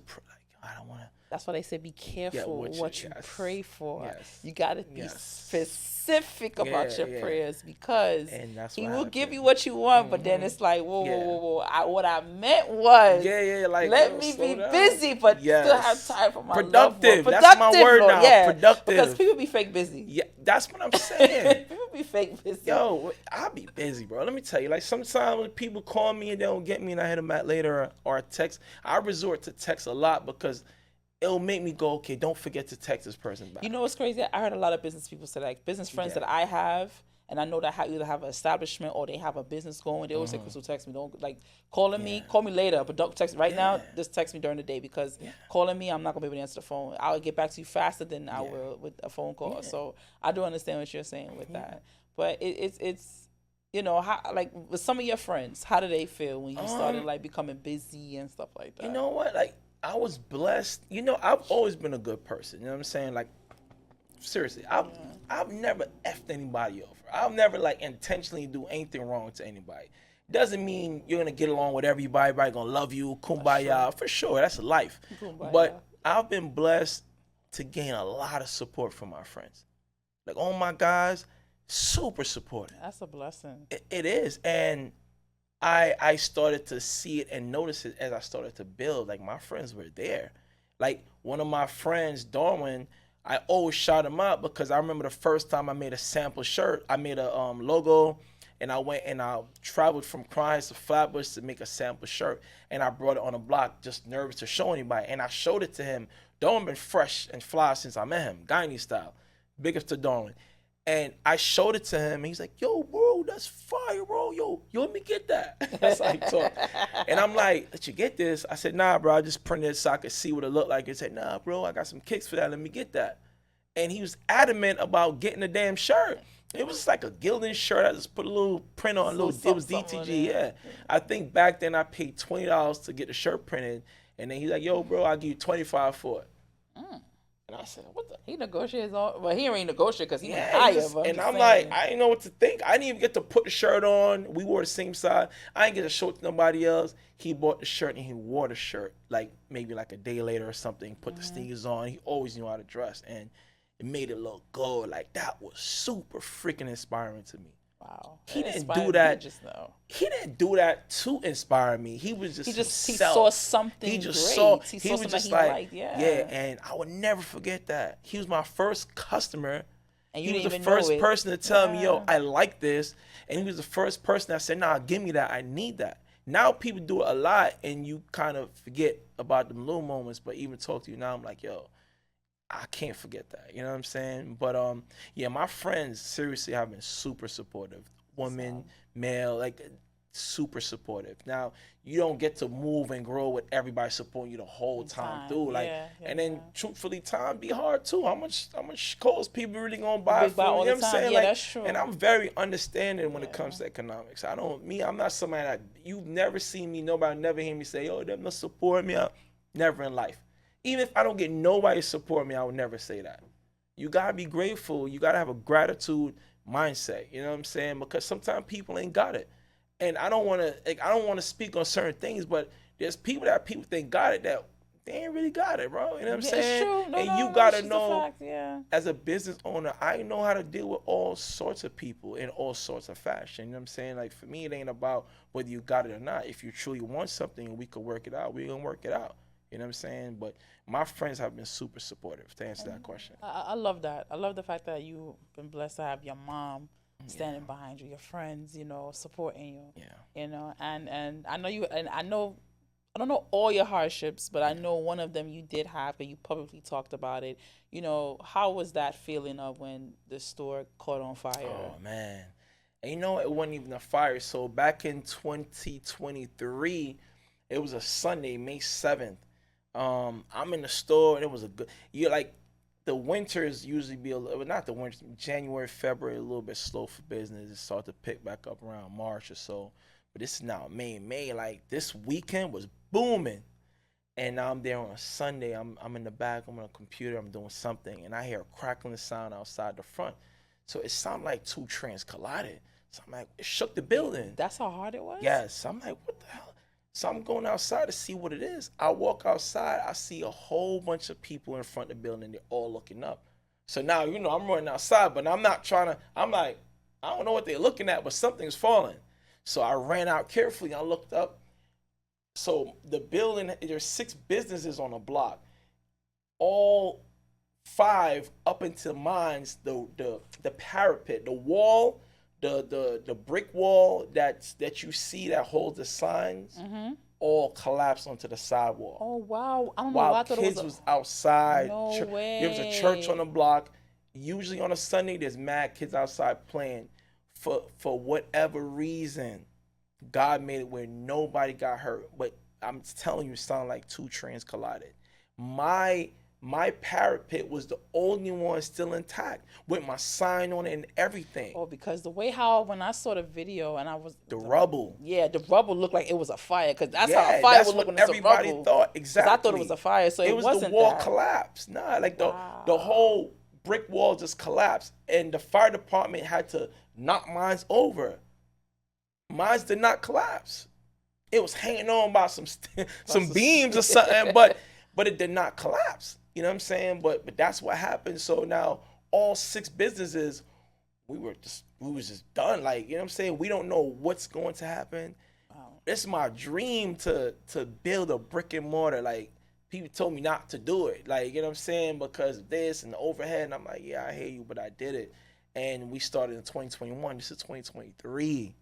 I don't want to. That's why they say be careful what you pray for. Yes. You got to be specific about your prayers, because he will give you what you want, but then it's like, whoa. What I meant was, like, let me be busy, but still have time for my productive. Loved one. That's my word now. Yeah, productive. because people be fake busy. Yeah, that's what I'm saying. People be fake busy. Yo, I be busy, bro. Let me tell you, like sometimes when people call me and they don't get me and I hit them back later or text, I resort to text a lot because it'll make me go, okay, don't forget to text this person back. You know what's crazy? I heard a lot of business people say, like, business friends that I have, and I know that either have an establishment or they have a business going. They always say, Crystal, text me. Don't, like, calling me, call me later, but don't text me. Right now, just text me during the day, because calling me, I'm not going to be able to answer the phone. I'll get back to you faster than I will with a phone call. So I do understand what you're saying with that. But it's you know, how, like, with some of your friends, how do they feel when you started, like, becoming busy and stuff like that? You know what? Like, I was blessed. You know, I've always been a good person. You know what I'm saying? Like, seriously, I've never effed anybody over. I've never, like, intentionally do anything wrong to anybody. Doesn't mean you're going to get along with everybody. Everybody going to love you. Kumbaya. For sure. That's life. Kumbaya. But I've been blessed to gain a lot of support from my friends. Like, all my guys, super supportive. That's a blessing. It is. And I started to see it and notice it as I started to build. Like, my friends were there. Like, one of my friends, Darwin, I always shout him out because I remember the first time I made a sample shirt. I made a logo, and I went and I traveled from Christ to Flatbush to make a sample shirt. And I brought it on a block, just nervous to show anybody. And I showed it to him. Darwin been fresh and fly since I met him, Guyanese style. Big up to Darwin. And I showed it to him, and he's like, yo, bro, that's fire, bro. Yo, let me get that. That's how he talked. And I'm like, let you get this? I said, nah, bro, I just printed it so I could see what it looked like. He said, nah, bro, I got some kicks for that. Let me get that. And he was adamant about getting the damn shirt. It was like a gilded shirt. I just put a little print on, it was DTG, yeah. I think back then I paid $20 to get the shirt printed. And then he's like, yo, bro, I'll give you $25 for it. And I said, what the? He negotiates all. Well, he ain't negotiate because he was higher. And I'm like, I didn't know what to think. I didn't even get to put the shirt on. We wore the same size. I didn't get to show it to nobody else. He bought the shirt and he wore the shirt like maybe like a day later or something. Put the sneakers on. He always knew how to dress. And and made it look good. Like, that was super freaking inspiring to me. Wow. He That didn't inspired do me that. just now. He didn't do that to inspire me. He was just He himself. saw something He just great. saw. He He saw was something just that he like, liked. yeah. Yeah. And I would never forget that. He was my first customer. And you He was didn't the even know first it. person to tell me, yo, Yeah. I like this. And he was the first person that said, nah, give me that. I need that. Now people do it a lot, and you kind of forget about them little moments. But even talk to you now, I'm like, yo, I can't forget that. You know what I'm saying? But yeah, my friends seriously have been super supportive. Women, male, like super supportive. Now you don't get to move and grow with everybody supporting you the whole time through. Like, Yeah, and then truthfully, time be hard too. How much clothes people really gonna buy Big for buy you? all You know the what I'm time. saying? Yeah, Like, that's true. and I'm very understanding when it comes to economics. I'm not somebody that you've never seen me. Nobody never hear me say, "Yo, them not support me." Never in life. Even if I don't get nobody to support me, I would never say that. You gotta be grateful. You gotta have a gratitude mindset. You know what I'm saying? Because sometimes people ain't got it, and I don't want to speak on certain things, but there's people think got it that they ain't really got it, bro. You know what I'm Yeah, saying? it's true. No, and no, you no, gotta it's just a know, fact. Yeah. as a business owner, I know how to deal with all sorts of people in all sorts of fashion. You know what I'm saying? Like, for me, it ain't about whether you got it or not. If you truly want something and we could work it out, we're gonna work it out. You know what I'm saying? But my friends have been super supportive, to answer that question. I love that. I love the fact that you've been blessed to have your mom standing behind you, your friends, supporting you. Yeah. And I know I don't know all your hardships, but I know one of them you did have, and you publicly talked about it. How was that feeling of when the store caught on fire? Oh, man. And it wasn't even a fire. So back in 2023, it was a Sunday, May 7th. I'm in the store, and it was the winters usually be not the winter, January, February, a little bit slow for business. It started to pick back up around March or so. But this is now May. Like, this weekend was booming. And now I'm there on a Sunday. I'm in the back. I'm on a computer. I'm doing something. And I hear a crackling sound outside the front. So it sounded like two trains collided. So I'm like, it shook the building. That's how hard it was? Yes. I'm like, what the hell? So I'm going outside to see what it is. I walk outside. I see a whole bunch of people in front of the building. They're all looking up. So now, I'm running outside, but I'm not trying to. I'm like, I don't know what they're looking at, but something's falling. So I ran out carefully. I looked up. So the building, there's 6 businesses on a block. All 5 up into mine's, the parapet, the wall, the brick wall that you see that holds the signs, all collapsed onto the sidewalk. Oh, wow. I don't know While why I thought kids it was outside. No way. There was a church on the block. Usually on a Sunday, there's mad kids outside playing. For whatever reason, God made it where nobody got hurt. But I'm telling you, it sounded like 2 trains collided. My parapet was the only one still intact with my sign on it and everything. Oh, because the way when I saw the video and I was the rubble. Yeah, the rubble looked like it was a fire, because that's Yeah, how a fire that's would look what when it's a everybody rubble. thought. Exactly. I thought it was a fire, so it was wasn't the wall that. collapsed. Nah, like the Wow. whole brick wall just collapsed, and the fire department had to knock mines over. Mines did not collapse. It was hanging on by some beams or something, but it did not collapse. You know what I'm saying? But that's what happened. So now all 6 businesses, we was just done. Like, you know what I'm saying? We don't know what's going to happen. It's my dream to build a brick and mortar. Like, people told me not to do it. Like, you know what I'm saying? Because of this and the overhead. And I'm like, yeah, I hear you, but I did it. And we started in 2021. This is 2023.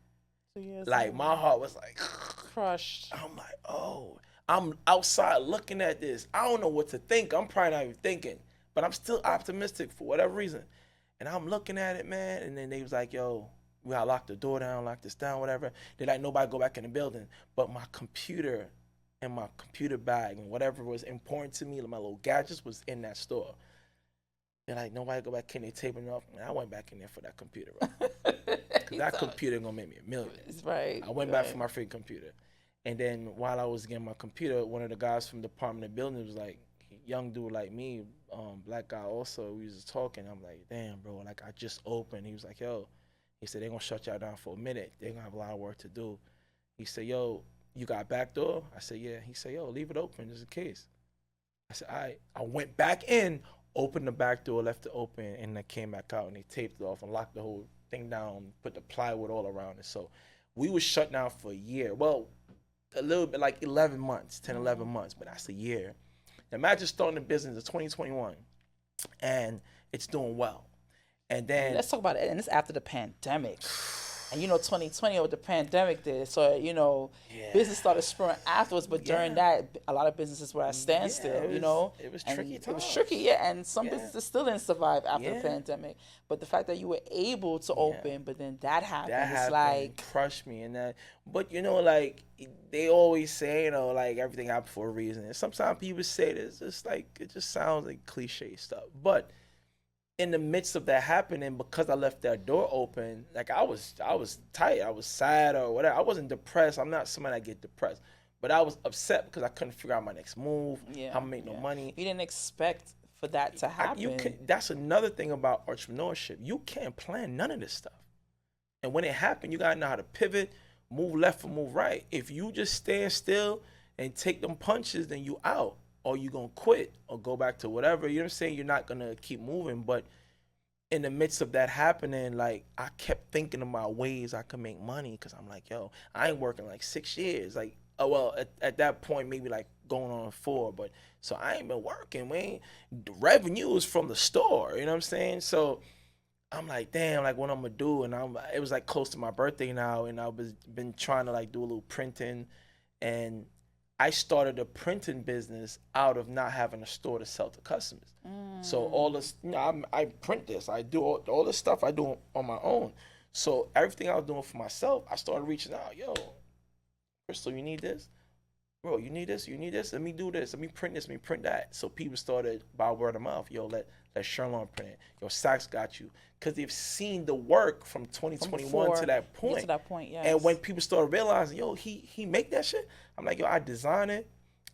Like, my heart was like crushed. I'm like, oh, I'm outside looking at this. I don't know what to think. I'm probably not even thinking, but I'm still optimistic for whatever reason. And I'm looking at it, man. And then they was like, yo, we gotta lock the door down, lock this down, whatever. They're like, nobody go back in the building. But my computer and my computer bag and whatever was important to me, my little gadgets, was in that store. They're like, nobody go back in there, taping it up. And I went back in there for that computer, bro. Because that computer gonna make me $1 million. Right. I went back for my freaking computer. And then while I was getting my computer, one of the guys from the Department of Building was like, young dude like me, black guy also, we was just talking. I'm like, damn, bro, like, I just opened. He was like, yo, he said, they're gonna shut y'all down for a minute. They're gonna have a lot of work to do. He said, yo, you got a back door? I said, yeah. He said, yo, leave it open just in case. I said, all right. I went back in, opened the back door, left it open, and I came back out and they taped it off and locked the whole thing down, put the plywood all around it. So we was shut down for a year. Well, a little bit, like 11 months, 10, 11 months, but that's a year. Imagine starting a business in 2021 and it's doing well. And then let's talk about it. And it's after the pandemic. And 2020 what the pandemic did. So, business started spurring afterwards. But during that, a lot of businesses were at standstill, It was tricky It was tricky, yeah. And some businesses still didn't survive after the pandemic. But the fact that you were able to open, but then that happened, it's like... crushed me. But, like, they always say, like, everything happened for a reason. And sometimes people say this, it's like, it just sounds like cliche stuff. But in the midst of that happening, because I left that door open, like I was tight, I was sad or whatever. I wasn't depressed. I'm not somebody that get depressed, but I was upset because I couldn't figure out my next move, how to make no money. You didn't expect for that to happen. That's another thing about entrepreneurship. You can't plan none of this stuff, and when it happened, you gotta know how to pivot, move left or move right. If you just stand still and take them punches, then you out. Or you gonna quit or go back to whatever. You know what I'm saying? You're not gonna keep moving. But in the midst of that happening, like I kept thinking about ways I could make money because I'm like, yo, I ain't working like 6 years. Like, at that point maybe like going on 4. But so I ain't been working. The revenue is from the store. You know what I'm saying? So I'm like, damn, like what I'm gonna do? And it was like close to my birthday now, and been trying to like do a little printing, and I started a printing business out of not having a store to sell to customers. So all this, I print this. I do all this stuff I do on my own. So everything I was doing for myself, I started reaching out. Yo, Crystal, you need this? Bro, you need this? You need this? Let me do this. Let me print this. Let me print that. So people started by word of mouth. Yo, let Sherlon print it. Yo, Saks got you. Because they've seen the work from 2021 to that point. To that point, yes. And when people started realizing, yo, he make that shit. I'm like, yo, I design it,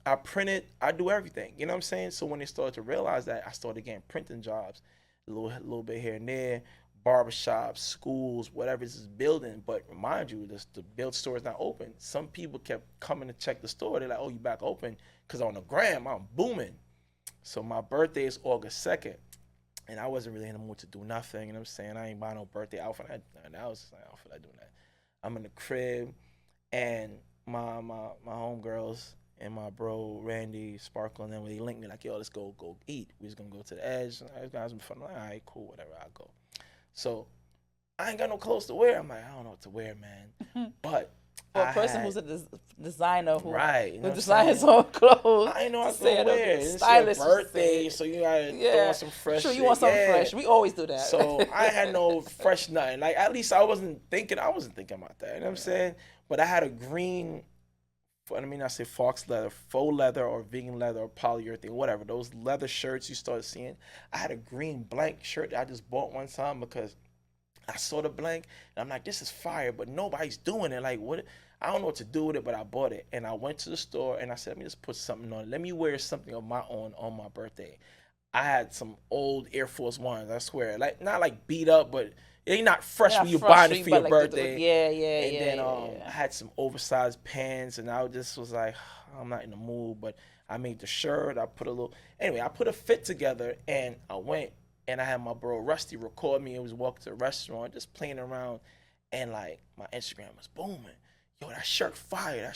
I print it, I do everything. You know what I'm saying? So when they started to realize that, I started getting printing jobs, a little bit here and there, barbershops, schools, whatever this is building. But remind you, the build store is not open. Some people kept coming to check the store. They're like, oh, you back open? Because on the gram, I'm booming. So my birthday is August 2nd. And I wasn't really in the mood to do nothing. You know what I'm saying? I ain't buying no birthday outfit. That was just like, I don't feel like doing that. I'm in the crib, and my homegirls and my bro Randy, Sparkle, and them, they linked me like, yo, let's go eat. We was gonna go to the Edge. I was gonna be fun. I'm like, all right, cool, whatever, I'll go. So I ain't got no clothes to wear. I'm like, I don't know what to wear, man. But for a person who's a designer who designs his own clothes, I ain't know what to wear. It's your birthday, so you gotta throw on some fresh shit. You want something fresh. We always do that. So I had no fresh nothing. Like, at least I wasn't thinking about that. You know what I'm saying? But I had a green, I say faux leather or vegan leather or polyurethane, whatever. Those leather shirts you started seeing. I had a green blank shirt that I just bought one time because I saw the blank, and I'm like, this is fire, but nobody's doing it. Like, what? I don't know what to do with it, but I bought it. And I went to the store, and I said, let me just put something on it. Let me wear something of my own on my birthday. I had some old Air Force Ones, I swear. Like, not like beat up, but they're not fresh when you're buying it for your birthday. And then I had some oversized pants, and I just was like, I'm not in the mood. But I made the shirt. I put a fit together, and I went. And I had my bro Rusty record me. It was walking to the restaurant, just playing around. And like my Instagram was booming. Yo, that shirt fire.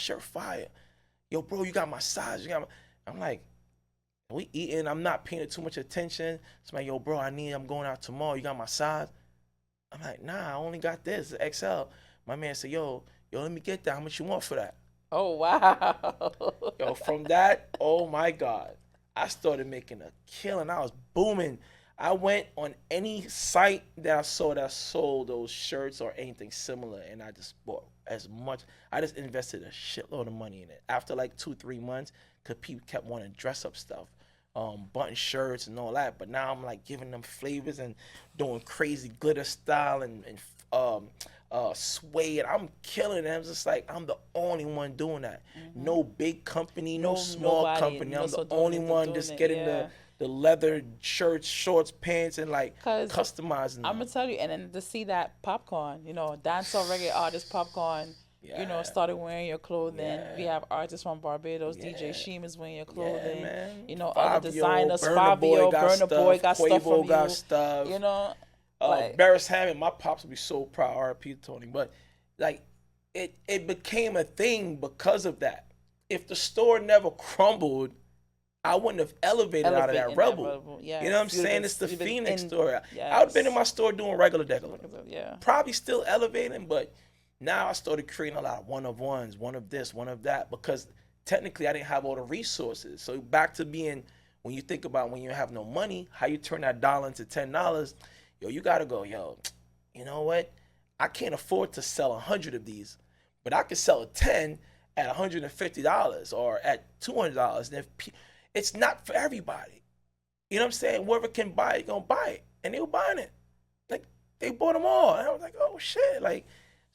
Yo, bro, you got my size. I'm like, we eating. I'm not paying it too much attention. So I'm like, yo, bro, I'm going out tomorrow. You got my size? I'm like, nah, I only got this, XL. My man said, yo, let me get that. How much you want for that? Oh, wow. Yo, from that, oh my God. I started making a killing. I was booming. I went on any site that I saw that sold those shirts or anything similar, and I just bought as much. I just invested a shitload of money in it. After like 2-3 months, because people kept wanting dress up stuff, button shirts and all that. But now I'm like giving them flavors and doing crazy glitter style and suede. I'm killing it. I'm just like, I'm the only one doing that. Mm-hmm. No big company, no small company. I'm the only one just getting the leather shirts, shorts, pants, and like customizing them. I'm gonna tell you, and then to see that Popcorn, dancehall reggae artist Popcorn, you know, Yeah. started wearing your clothing. Yeah. We have artists from Barbados, Yeah. DJ Sheem is wearing your Yeah, clothing. man. You know, other Fabio, designers, Burna Boy Fabio, got Burna Boy stuff. got stuff Quavo from got you. stuff. You know, like Barris Hammond, my pops would be so proud. R.I.P. Tony. But like, it became a thing because of that. If the store never crumbled, I wouldn't have elevated out of that rubble. Yes. You know what I'm saying? It's the Phoenix store. Yes. I would have been in my store doing regular decorating. Yeah. Probably still elevating, but now I started creating a lot of one of ones, one of this, one of that, because technically I didn't have all the resources. So back to being, when you think about when you have no money, how you turn that dollar into $10, yo, you gotta go, yo, you know what? I can't afford to sell 100 of these, but I can sell a 10 at $150 or at $200. And if it's not for everybody, you know what I'm saying? Whoever can buy it, gonna buy it, and they were buying it. Like they bought them all, and I was like, oh shit, like.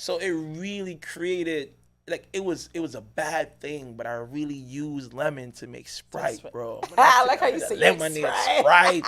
So it really created, like, it was a bad thing, but I really used lemon to make Sprite, bro. I like how you say lemonade, Sprite,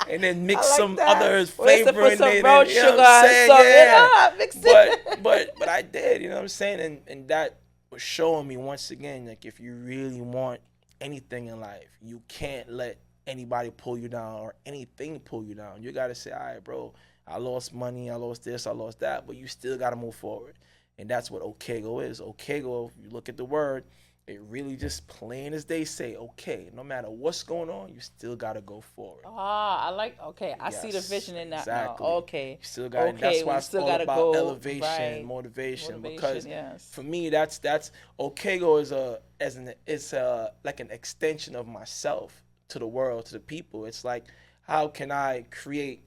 and then mix like some that. other flavor in some it. brown You know sugar what I'm saying? Yeah. Mix it. But I did, you know what I'm saying? And that was showing me once again, like, if you really want anything in life, you can't let anybody pull you down or anything pull you down. You got to say, all right, bro, I lost money, I lost this, I lost that, but you still got to move forward. And that's what OKAIGO is. OKAIGO, if you look at the word, it really just plain as they say, okay, no matter what's going on, you still got to go forward. I like, I see the vision in that exactly. now. Okay. You still got it. That's why it's all about elevation, right. motivation, because yes. for me, that's OKAIGO is like an extension of myself to the world, to the people. It's like, how can I create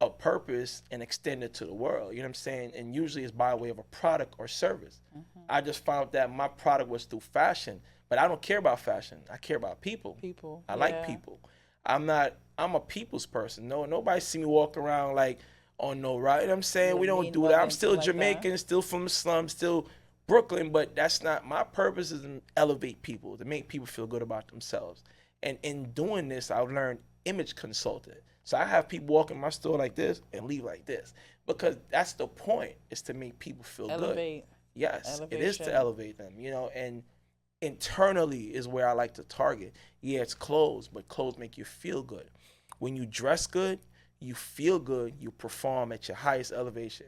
a purpose and extend it to the world? You know what I'm saying? And usually it's by way of a product or service. Mm-hmm. I just found that my product was through fashion, but I don't care about fashion. I care about people. I like people. I'm a people's person. Nobody see me walk around like, oh no, right? You know what I'm saying? We don't do that. I'm still Jamaican, like still from the slums, still Brooklyn, but that's not my purpose. Is to elevate people, to make people feel good about themselves. And in doing this, I've learned image consulting. So I have people walk in my store like this and leave like this, because that's the point, is to make people feel good. Yes, elevation. It is to elevate them, you know, and internally is where I like to target. Yeah, it's clothes, but clothes make you feel good. When you dress good, you feel good, you perform at your highest elevation.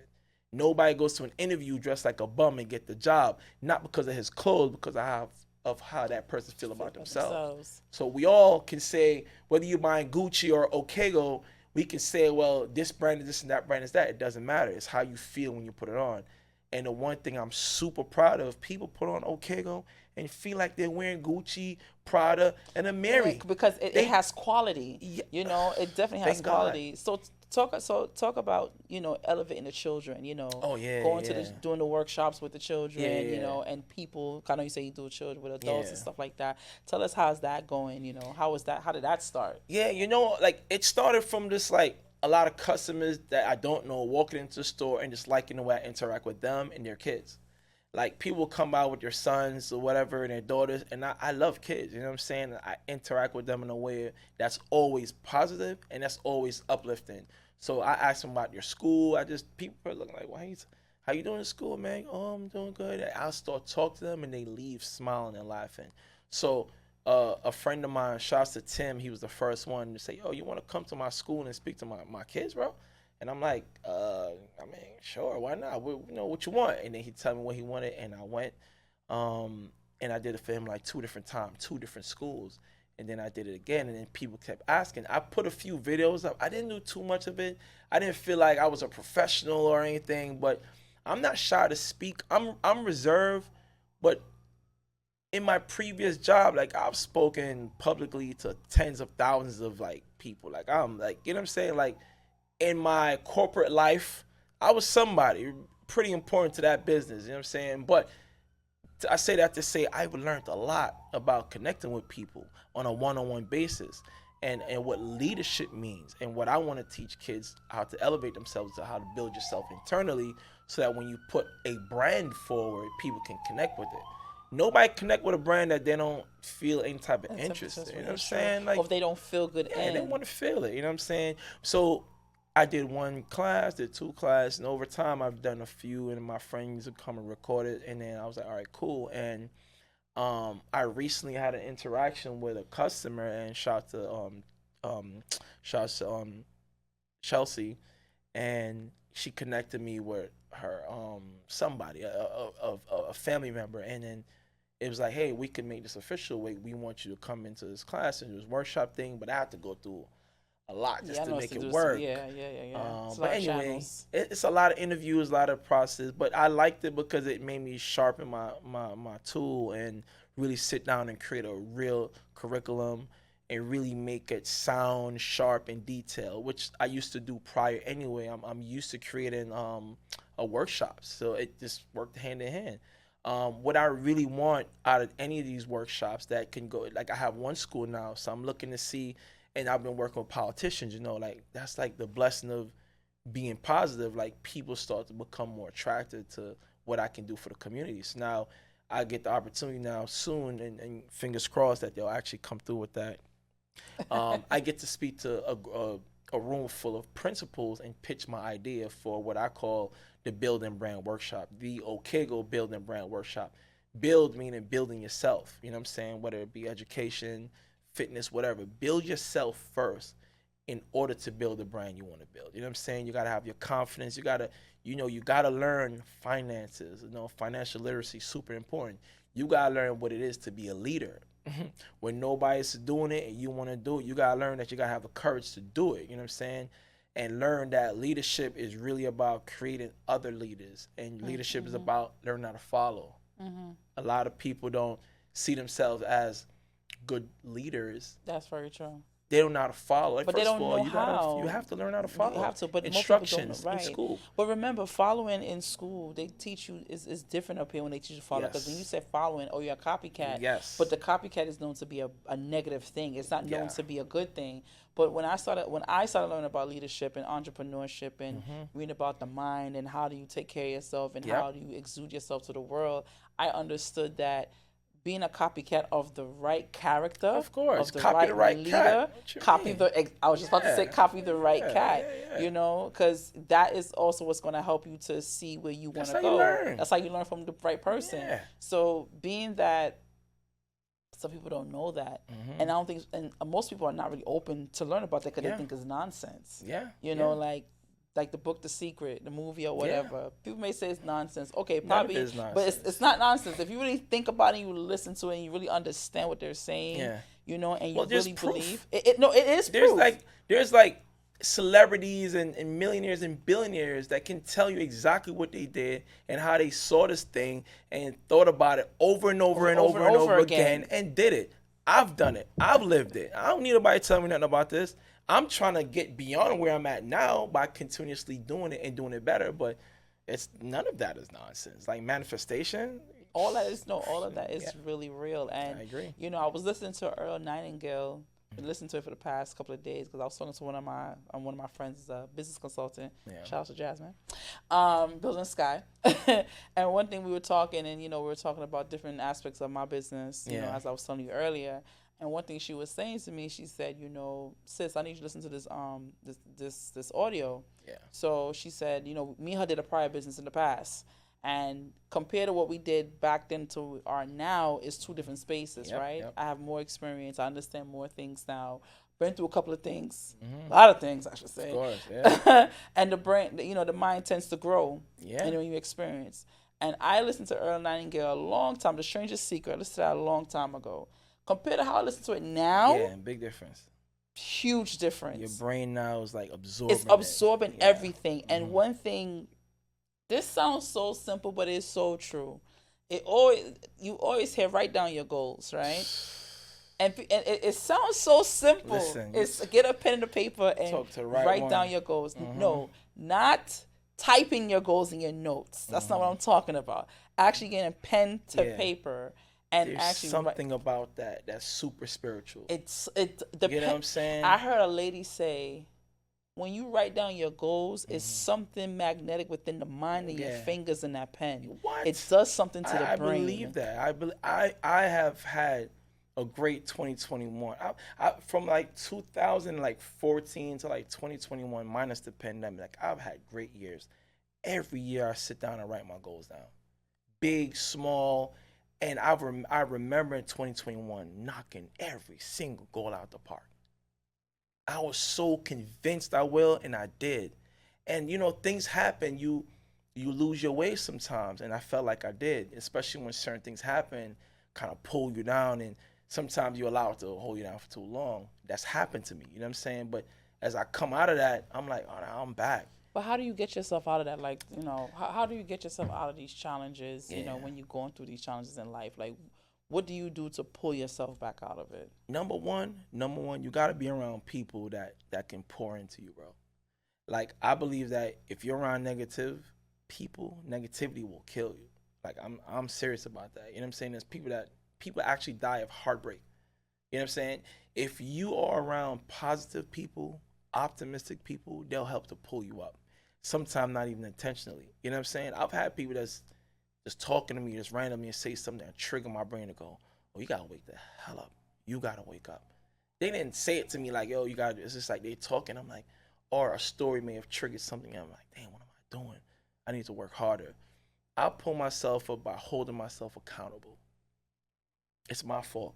Nobody goes to an interview dressed like a bum and get the job, not because of his clothes, because of how that person feel about themselves. So we all can say, whether you're buying Gucci or OKAIGO, we can say, well, this brand is this and that brand is that. It doesn't matter. It's how you feel when you put it on. And the one thing I'm super proud of, people put on OKAIGO and feel like they're wearing Gucci, Prada, and a Mary. Because it has quality. Yeah. You know, it definitely has quality. God. Talk about, you know, elevating the children, you know, going to doing the workshops with the children, you know, and people. I know you say you do children with adults and stuff like that. Tell us, how's that going? You know, how did that start? Yeah, you know, like, it started from just like a lot of customers that I don't know walking into the store and just liking the way I interact with them and their kids. Like, people come out with their sons or whatever and their daughters, and I love kids, you know what I'm saying? I interact with them in a way that's always positive and that's always uplifting. So I ask them about their school. People are looking like, well, how you doing in school, man? Oh, I'm doing good. And I'll start talking to them and they leave smiling and laughing. So a friend of mine, shouts to Tim, he was the first one to say, yo, you want to come to my school and speak to my kids, bro? And I'm like, I mean, sure, why not? You know, what you want? And then he told me what he wanted, and I went, and I did it for him like 2 different times, 2 different schools. And then I did it again, and then people kept asking. I put a few videos up. I didn't do too much of it. I didn't feel like I was a professional or anything, but I'm not shy to speak. I'm reserved, but in my previous job, like, I've spoken publicly to tens of thousands of like people. Like, I'm like, you know what I'm saying? Like, in my corporate life, I was somebody pretty important to that business, you know what I'm saying? But I say that to say I've learned a lot about connecting with people on a one-on-one basis, and what leadership means, and what I want to teach kids, how to elevate themselves, to how to build yourself internally, so that when you put a brand forward, people can connect with it. Nobody connect with a brand that they don't feel any type of interest in, you know what I'm saying? Like, or if they don't feel good in. They want to feel it, you know what I'm saying? So I did one class, did two classes, and over time I've done a few, and my friends have come and recorded, and then I was like, all right, cool. And I recently had an interaction with a customer, and um, shout out to Chelsea, and she connected me with her somebody, a family member, and then it was like, hey, we can make this official. We want you to come into this class and do this workshop thing, but I have to go through a lot just Yeah, I to know make it's it to do work. It's a But lot of anyway, channels. it's a lot of interviews, a lot of process. But I liked it because it made me sharpen my tool and really sit down and create a real curriculum and really make it sound sharp and detailed, which I used to do prior anyway. I'm used to creating a workshops, so it just worked hand in hand. What I really want out of any of these workshops that can go, like I have one school now, so I'm looking to see, and I've been working with politicians, like that's like the blessing of being positive. Like people start to become more attracted to what I can do for the community. So now I get the opportunity now soon, and fingers crossed that they'll actually come through with that. I get to speak to a room full of principals and pitch my idea for what I call the Build and Brand Workshop, the OKAIGO Build and Brand Workshop. Build meaning building yourself, you know what I'm saying? Whether it be education, fitness, whatever. Build yourself first in order to build the brand you want to build. You know what I'm saying? You got to have your confidence. You got to, you got to learn finances. Financial literacy is super important. You got to learn what it is to be a leader. When nobody's doing it and you want to do it, you got to learn that you got to have the courage to do it. You know what I'm saying? And learn that leadership is really about creating other leaders. And leadership is about learning how to follow. A lot of people don't see themselves as good leaders. That's very true. They don't know how to follow. Like, But first they don't of all, know you how. you have to learn how to follow. You have to, but instructions most people don't know, right. in school. But remember, following in school, they teach you is different up here when they teach you to follow. Because when you say following, oh, you're a copycat. Yes. But the copycat is known to be a negative thing. It's not known to be a good thing. But when I started learning about leadership and entrepreneurship and reading about the mind and how do you take care of yourself and how do you exude yourself to the world, I understood that being a copycat of the right character, of course, of the copy right the right leader, cat. I was just about to say copy the right cat. Yeah. Because that is also what's going to help you to see where you want to go. That's how you learn from the right person. Yeah. So being that some people don't know that, and I don't think, and most people are not really open to learn about that because they think it's nonsense. Like the book The Secret, the movie or whatever. People may say it's nonsense. Okay, probably, but it's not nonsense. If you really think about it, and you listen to it, and you really understand what they're saying, and you really believe it. No, it is proof. There's like celebrities and millionaires and billionaires that can tell you exactly what they did and how they saw this thing and thought about it over and over again and did it. I've done it. I've lived it. I don't need nobody to tell me nothing about this. I'm trying to get beyond where I'm at now by continuously doing it and doing it better, but it's none of that is nonsense. Like manifestation, all of that is really real. And I agree. I was listening to Earl Nightingale. Been listening to it for the past couple of days because I was talking to one of my friends, a business consultant. Shout out to Jasmine, Building Sky. And one thing we were talking, and we were talking about different aspects of my business. As I was telling you earlier. And one thing she was saying to me, she said, sis, I need you to listen to this audio. Yeah. So she said, me and her did a prior business in the past. And compared to what we did back then to our now is two different spaces, right? Yep. I have more experience. I understand more things now. Been through a couple of things, a lot of things, I should say. Of course, yeah. And the brain, the mind tends to grow. Yeah. When you experience. And I listened to Earl Nightingale a long time. The Strangest Secret. I listened to that a long time ago. Compared to how I listen to it now. Yeah, big difference. Huge difference. Your brain now is like absorbing. It's absorbing everything. And one thing. This sounds so simple, but it's so true. You always hear write down your goals, right? And it sounds so simple. Listen, it's get a pen and a paper and write down your goals. No, not typing your goals in your notes. That's not what I'm talking about. Actually getting pen to paper and there's actually something about that's super spiritual. You know what I'm saying? I heard a lady say, when you write down your goals, it's something magnetic within the mind of your fingers in that pen. What? It does something to the brain. I believe that. I have had a great 2021. From like 2014 to like 2021, minus the pandemic, like I've had great years. Every year I sit down and write my goals down, big, small, and I remember in 2021 knocking every single goal out the park. I was so convinced I will, and I did. And you know, things happen. You lose your way sometimes, and I felt like I did, especially when certain things happen, kind of pull you down, and sometimes you allow it to hold you down for too long. That's happened to me. You know what I'm saying? But as I come out of that, I'm like, oh, now I'm back. But how do you get yourself out of that? Like, you know, how do you get yourself out of these challenges, you know, Yeah. when you're going through these challenges in life? Like, what do you do to pull yourself back out of it? Number one, you got to be around people that can pour into you, bro. Like I believe that if you're around negative people, negativity will kill you. Like I'm serious about that. You know what I'm saying? There's people actually die of heartbreak. You know what I'm saying? If you are around positive people, optimistic people, they'll help to pull you up. Sometimes not even intentionally. You know what I'm saying? I've had people that's just talking to me, just randomly and say something that trigger my brain to go, oh, you gotta wake the hell up. You gotta wake up. They didn't say it to me like, yo, you gotta, it's just like they talking. I'm like, or a story may have triggered something. I'm like, damn, what am I doing? I need to work harder. I pull myself up by holding myself accountable. It's my fault.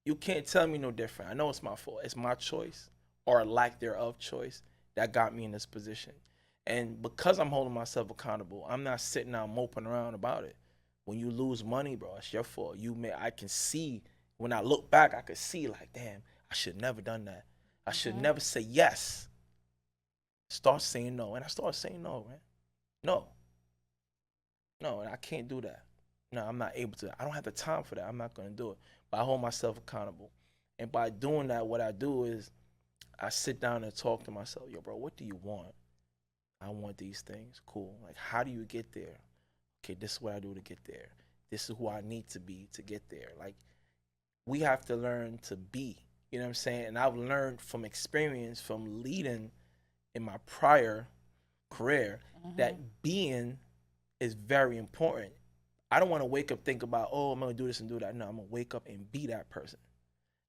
You can't tell me no different. I know it's my fault. It's my choice or a lack thereof choice that got me in this position. And because I'm holding myself accountable, I'm not sitting out moping around about it. When you lose money, bro, it's your fault. I can see, when I look back, I could see like, damn, I should never done that. I should never say yes. Start saying no. And I started saying no, man. No. No, and I can't do that. No, I'm not able to. I don't have the time for that. I'm not going to do it. But I hold myself accountable. And by doing that, what I do is I sit down and talk to myself. Yo, bro, what do you want? I want these things. Cool. Like, how do you get there? Okay, this is what I do to get there. This is who I need to be to get there. Like, we have to learn to be. You know what I'm saying? And I've learned from experience, from leading in my prior career, that being is very important. I don't want to wake up, think about, oh, I'm going to do this and do that. No, I'm going to wake up and be that person.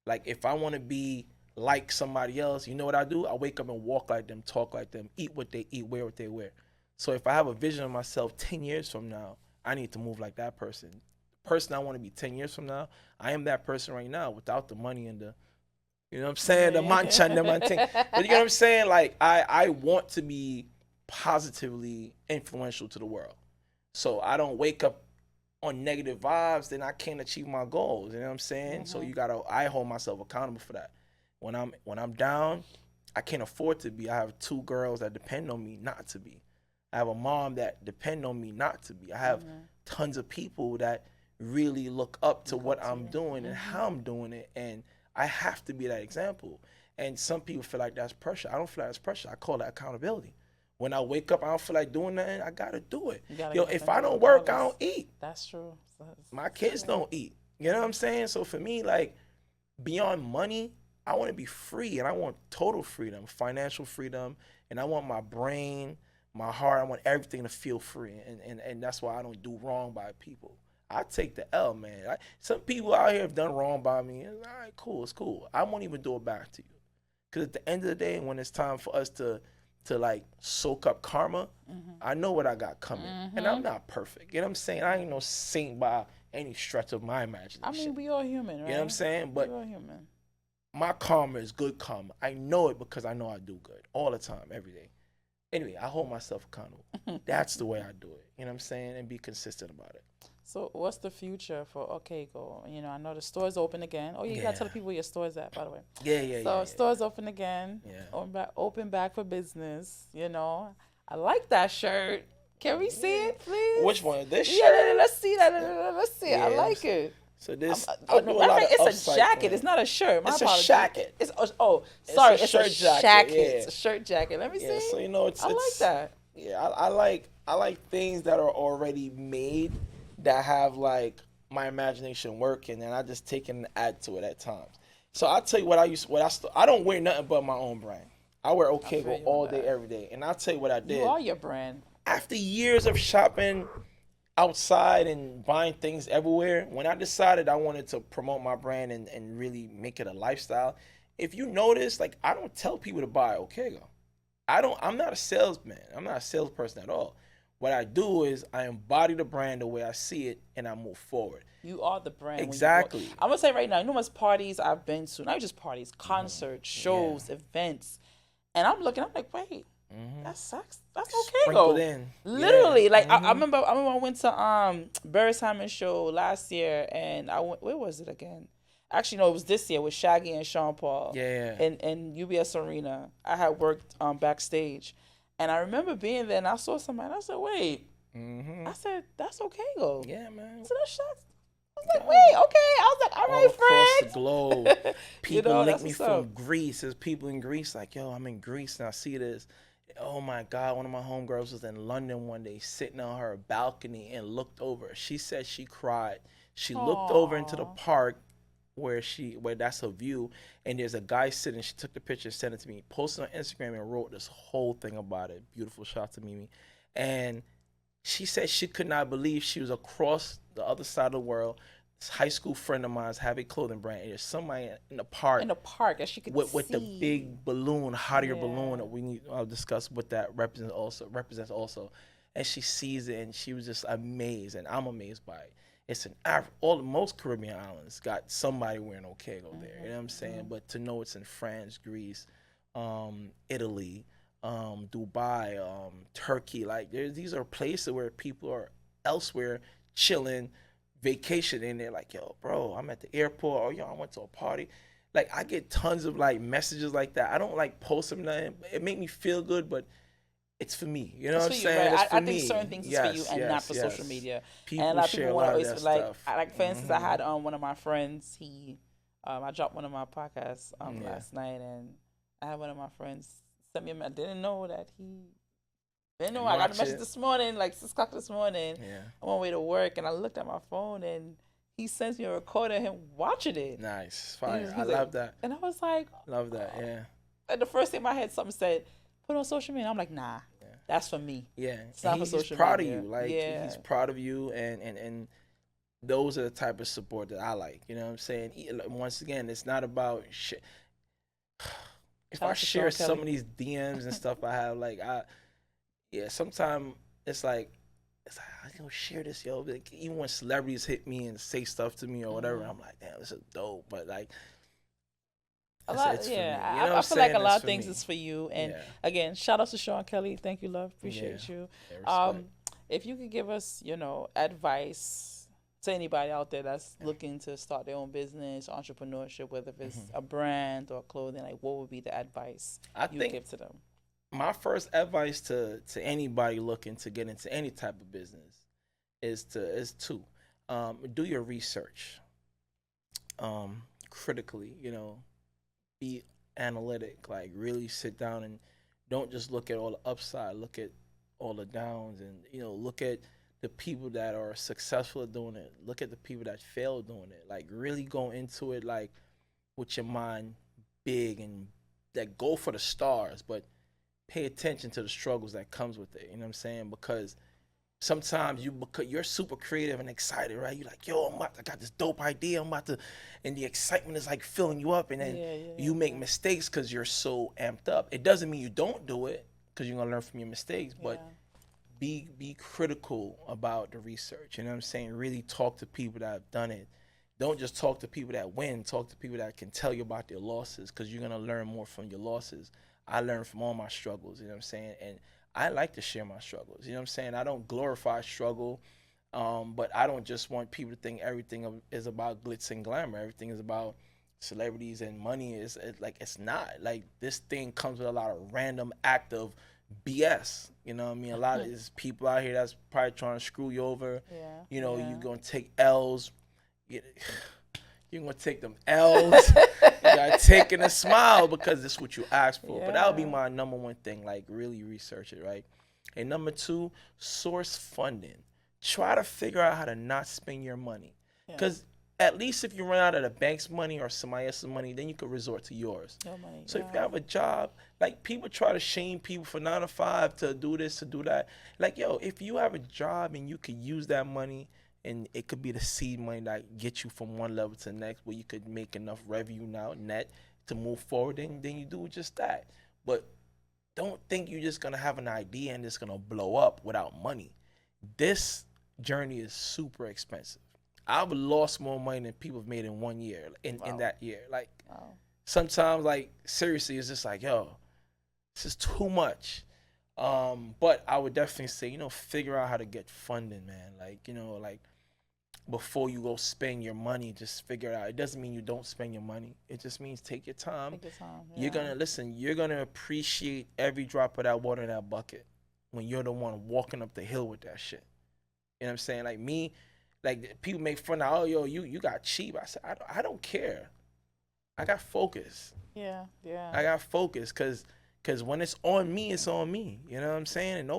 Like, if I want to be like somebody else, you know what I do? I wake up and walk like them, talk like them, eat what they eat, wear what they wear. So if I have a vision of myself 10 years from now, I need to move like that person. The person I want to be 10 years from now, I am that person right now without the money and the, you know what I'm saying? The mancha and the manting. But you know what I'm saying? Like, I want to be positively influential to the world. So I don't wake up on negative vibes, then I can't achieve my goals. You know what I'm saying? So I hold myself accountable for that. When I'm down, I can't afford to be. I have 2 girls that depend on me not to be. I have a mom that depend on me not to be. I have tons of people that really look up to what I'm doing and how I'm doing it, and I have to be that example. And some people feel like that's pressure. I don't feel like that's pressure. I call that accountability. When I wake up, I don't feel like doing nothing, I gotta do it. Yo, if I don't work, I don't eat. That's true. My kids don't eat. You know what I'm saying? So for me, like, beyond money, I want to be free, and I want total freedom, financial freedom, and I want my brain, my heart, I want everything to feel free, and that's why I don't do wrong by people. I take the L, man. Some people out here have done wrong by me. All right, cool, it's cool. I won't even do it back to you. Because at the end of the day, when it's time for us to like soak up karma, I know what I got coming. And I'm not perfect. You know what I'm saying? I ain't no saint by any stretch of my imagination. I mean, we all human, right? You know what I'm saying? But we all human. My karma is good karma. I know it because I know I do good all the time, every day. Anyway, I hold myself accountable. That's the way I do it. You know what I'm saying? And be consistent about it. So what's the future for OKAIGO? You know, I know the store's open again. Oh, you got to tell the people where your store's at, by the way. Yeah. Store's open again. Yeah. Open back for business, you know. I like that shirt. Can we see it, please? Which one? This shirt? Yeah, let's see that. Let's see it. Yeah, I like it. So this, it's a jacket. It's not a shirt. It's a jacket. It's a shirt jacket. jacket. Yeah. It's a shirt jacket. Let me see. So you know, I like that. Yeah, I like things that are already made that have like my imagination working, and I just take and add to it at times. So I'll tell you what I don't wear nothing but my own brand. I wear OKAIGO all day, every day, and I'll tell you what I did. You are your brand. After years of shopping outside and buying things everywhere. When I decided I wanted to promote my brand and really make it a lifestyle, if you notice, like I don't tell people to buy OKAIGO. I'm not a salesman. I'm not a salesperson at all. What I do is I embody the brand the way I see it and I move forward. You are the brand. Exactly. I'm gonna say right now, you know how much parties I've been to, not just parties, concerts, shows, events, and I'm looking, I'm like, wait, that's sex. That's Sprinkled OKAIGO. in. Literally, like I remember I went to Barry Simon's show last year, and I went. Where was it again? Actually, no, it was this year with Shaggy and Sean Paul. Yeah. In UBS Arena. I had worked backstage, and I remember being there, and I saw somebody, and I said, wait. I said, that's OKAIGO. Yeah, man. So that's sex. I was like, wait, okay. I was like, all right, across friend. the globe. People link me that's from what's up. Greece. There's people in Greece like, yo, I'm in Greece and I see this. Oh my God, one of my homegirls was in London one day sitting on her balcony and looked over. She said she cried. She looked over into the park where that's her view, and there's a guy sitting. She took the picture, sent it to me, posted on Instagram, and wrote this whole thing about it. Beautiful shot to Mimi. And she said she could not believe she was across the other side of the world. This high school friend of mine's have a clothing brand. And there's somebody in the park. In the park, as she could see. With the big balloon, hot air balloon that I'll discuss what that represents also. And she sees it and she was just amazed, and I'm amazed by it. It's most Caribbean islands got somebody wearing OKAIGO there. You know what I'm saying? But to know it's in France, Greece, Italy, Dubai, Turkey, like these are places where people are elsewhere chilling, vacationing, and they're like, yo, bro, I'm at the airport, or yo, I went to a party. Like I get tons of like messages like that. I don't like post them nothing. It make me feel good, but it's for me. You know what I'm saying? Right? I think certain things is for you and not for social media. People and a lot of share people a lot want of to that like, stuff. like for instance, I had one of my friends. I dropped one of my podcasts last night, and I had one of my friends sent me a message. I didn't know that he. Didn't know. I got a message this morning, like 6 o'clock this morning. Yeah. I'm on my way to work, and I looked at my phone, and he sends me a recording of him watching it. Nice, fire. I He's love like, that. And I was like, love that. Yeah. And the first thing in my head, something said, put on social media. I'm like, nah, that's for me. Yeah. It's not for social media. He's proud of you. Like he's proud of you, and those are the type of support that I like. You know what I'm saying? Once again, it's not about shit. If I share some of these DMs and stuff I have, like sometimes it's like I don't share this, yo. Like, even when celebrities hit me and say stuff to me or whatever, I'm like, damn, this is dope. But like, a lot, it's yeah. for me. You know I feel like a lot of for things me. is for you. And again, shout out to Sean Kelly. Thank you, love. Appreciate you. If you could give us, advice to anybody out there that's looking to start their own business, entrepreneurship, whether it's a brand or clothing, like what would be the advice you would give to them? My first advice to anybody looking to get into any type of business is to do your research critically. Be analytic. Like really sit down and don't just look at all the upside. Look at all the downs, and look at the people that are successful at doing it. Look at the people that fail doing it. Like really go into it like with your mind big, and like go for the stars, but pay attention to the struggles that comes with it. You know what I'm saying? Because sometimes you're super creative and excited, right? You're like, yo, I got this dope idea. I'm about to, and the excitement is like filling you up, and then you make mistakes because you're so amped up. It doesn't mean you don't do it, because you're gonna learn from your mistakes, but be critical about the research. You know what I'm saying? Really talk to people that have done it. Don't just talk to people that win. Talk to people that can tell you about their losses, because you're gonna learn more from your losses. I learned from all my struggles, you know what I'm saying? And I like to share my struggles, you know what I'm saying? I don't glorify struggle, but I don't just want people to think everything is about glitz and glamour. Everything is about celebrities and money. It's not. Like, this thing comes with a lot of random act of BS, you know what I mean? A lot of these people out here that's probably trying to screw you over. You're going to take L's. You're going to take them L's. You got to take it and smile, because it's what you asked for. But that would be my number one thing, like really research it, right? And number two, source funding. Try to figure out how to not spend your money. Because at least if you run out of the bank's money or somebody else's money, then you could resort to yours. Your money. So if you have a job, like people try to shame people for 9 to 5 to do this, to do that. Like, yo, if you have a job and you could use that money and it could be the seed money that gets you from one level to the next where you could make enough revenue now net to move forward, then you do just that. But don't think you're just going to have an idea and it's going to blow up without money. This journey is super expensive. I've lost more money than people have made in 1 year, in that year. Like, sometimes, like, seriously, it's just like, yo, this is too much. But I would definitely say, you know, figure out how to get funding, man. Like, you know, like, before you go spend your money, just figure it out. It doesn't mean you don't spend your money. It just means take your time. Take your time. You're going to appreciate every drop of that water in that bucket when you're the one walking up the hill with that shit. You know what I'm saying? Like me, like people make fun of, oh, yo, you got cheap. I said, I don't care. I got focus. Yeah. I got focus because when it's on me, it's on me. You know what I'm saying? And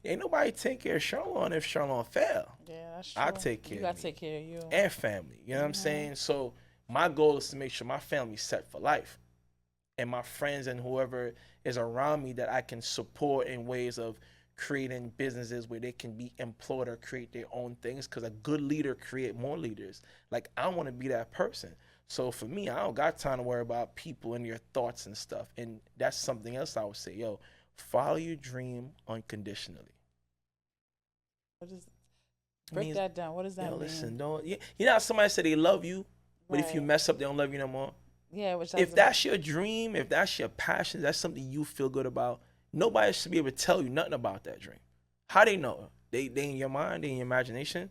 ain't nobody take care of Charlon if Charlon fail. Yeah, that's true. I take care. You gotta take care of you and family. You know what I'm saying? So my goal is to make sure my family's set for life, and my friends and whoever is around me that I can support in ways of creating businesses where they can be employed or create their own things, because a good leader create more leaders. Like, I want to be that person. So for me, I don't got time to worry about people and your thoughts and stuff. And that's something else I would say, yo, follow your dream unconditionally. Break that down. What does that mean? Listen, you know how somebody said they love you, but if you mess up, they don't love you no more? Yeah, if that's your dream, if that's your passion, that's something you feel good about, nobody should be able to tell you nothing about that dream. How they know? They in your mind, they in your imagination?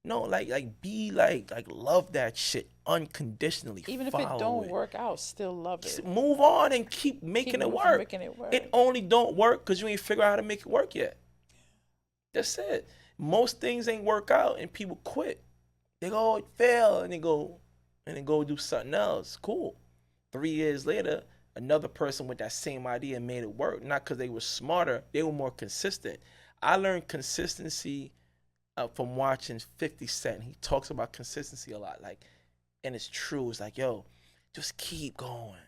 No, like be like love that shit unconditionally. Even if it don't work out, still love it. Move on and keep making it work. It only don't work because you ain't figure out how to make it work yet. That's it. Most things ain't work out and people quit. They go, oh, it failed, and they go do something else. Cool. 3 years later, another person with that same idea made it work. Not because they were smarter, they were more consistent. I learned consistency from watching 50 Cent. He talks about consistency a lot, like, and it's true. It's like, yo, just keep going.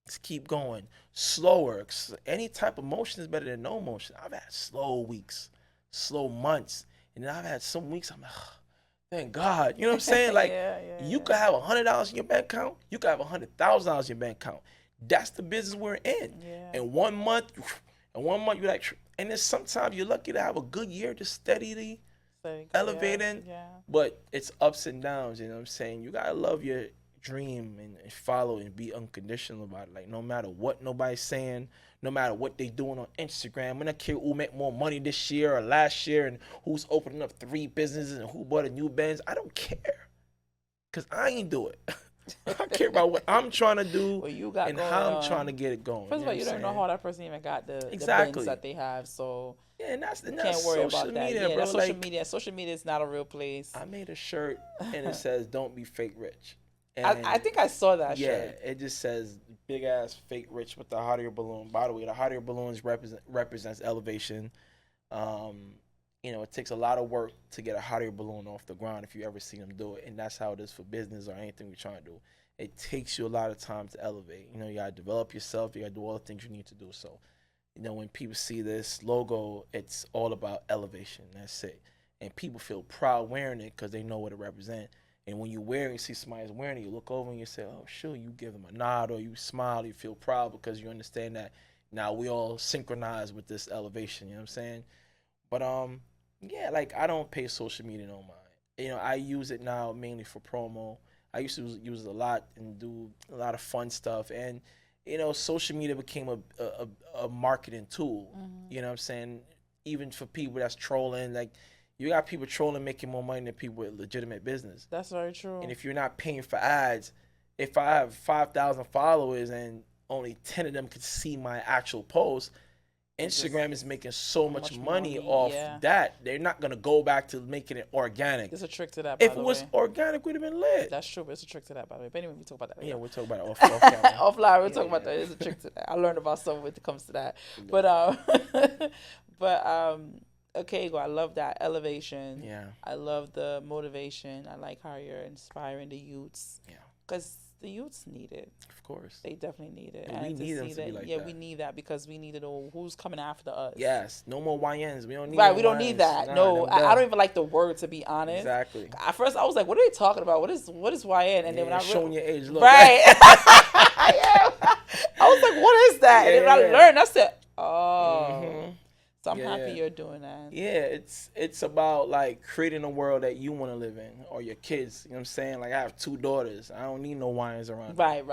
Just keep going. Slower. Any type of motion is better than no motion. I've had slow weeks, slow months, and then I've had some weeks I'm like, oh, thank God. You know what I'm saying? Like, you could have $100 in your bank account. You could have $100,000 in your bank account. That's the business we're in. Yeah. And 1 month, you're like, and then sometimes you're lucky to have a good year, just steadily elevating. Yeah. But it's ups and downs. You know what I'm saying? You gotta love your dream and follow and be unconditional about it. Like, no matter what nobody's saying, no matter what they doing on Instagram, I don't care who make more money this year or last year and who's opening up 3 businesses and who bought a new Benz. I don't care, because I ain't do it. I care about what I'm trying to do and how I'm trying to get it going. First of all, you don't know how that person even got the Benz that they have, so and that's can't worry about that. Media, bro. That's social media. Social media is not a real place. I made a shirt and it says "Don't be fake rich." I think I saw that shirt. Yeah, it just says big ass fake rich with the hot air balloon. By the way, the hot air balloons represents elevation. You know, it takes a lot of work to get a hot air balloon off the ground if you ever see them do it. And that's how it is for business or anything we're trying to do. It takes you a lot of time to elevate. You know, you got to develop yourself. You got to do all the things you need to do. So, you know, when people see this logo, it's all about elevation. That's it. And people feel proud wearing it because they know what it represents. And when you wear it, you see somebody's wearing it, you look over and you say, oh, sure, you give them a nod or you smile, you feel proud because you understand that now we all synchronize with this elevation, you know what I'm saying? But, yeah, like, I don't pay social media no mind. You know, I use it now mainly for promo. I used to use it a lot and do a lot of fun stuff. And, you know, social media became a marketing tool, you know what I'm saying? Even for people that's trolling, like, you got people trolling making more money than people with legitimate business. That's very true. And if you're not paying for ads, if I have 5,000 followers and only 10 of them can see my actual post, Instagram is making so much money off that. They're not going to go back to making it organic. There's a trick to that, by If it was organic, we'd have been lit. That's true, but it's a trick to that, by the way. But anyway, we talk about that later. Yeah, we'll talk about it off camera. Offline, we'll talk about that. There's a trick to that. I learned about something when it comes to that. But OKAIGO, I love that elevation. Yeah. I love the motivation. I like how you're inspiring the youths. Yeah. Because the youths need it. Of course. They definitely need it. And we need them to be like that. we need that because we need to know who's coming after us. Yes. No more YNs. We don't need Right, no we don't YNs. need that. Nah, No, them I done. don't even like the word, to be honest. Exactly. At first, I was like, what are they talking about? What is YN? And then when I showing your age. Look. Right. Yeah. I was like, what is that? And then when I learned, I said, oh. Mm-hmm. So I'm happy you're doing that. Yeah, it's about like creating a world that you want to live in, or your kids. You know what I'm saying? Like I have 2 daughters. I don't need no YNs around. Right.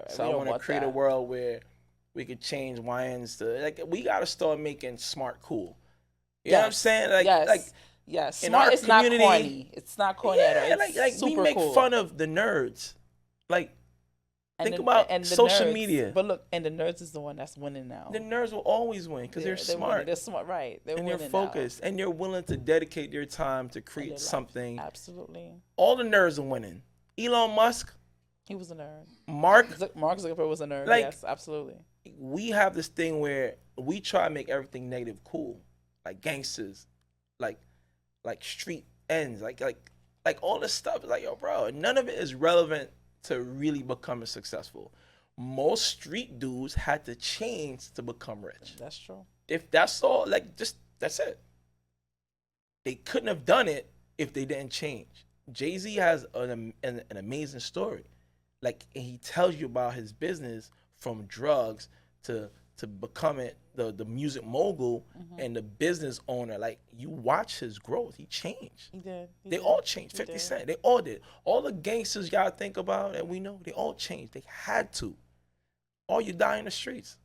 So I want to create a world where we could change YNs to like we got to start making smart cool. You know what I'm saying? Like yes. In Smart our is not community, corny. It's not corny at all. It's like we make cool. fun of the nerds. Like think about social media. But look, and the nerds is the one that's winning now. The nerds will always win because they're smart. Winning. They're smart, right? And they're focused, and they're willing to dedicate their time to create something. Absolutely. All the nerds are winning. Elon Musk. He was a nerd. Mark Zuckerberg was a nerd. Like, yes, absolutely. We have this thing where we try to make everything negative cool, like gangsters, like street ends, like all this stuff. Like, yo, bro, none of it is relevant to really becoming successful. Most street dudes had to change to become rich. That's true. If that's all, that's it. They couldn't have done it if they didn't change. Jay-Z has an amazing story. Like, he tells you about his business from drugs to becoming the music mogul and the business owner. Like, you watch his growth. He changed. He did. They all changed. 50 Cent. They all did. All the gangsters y'all think about and we know, they all changed. They had to. Or you die in the streets.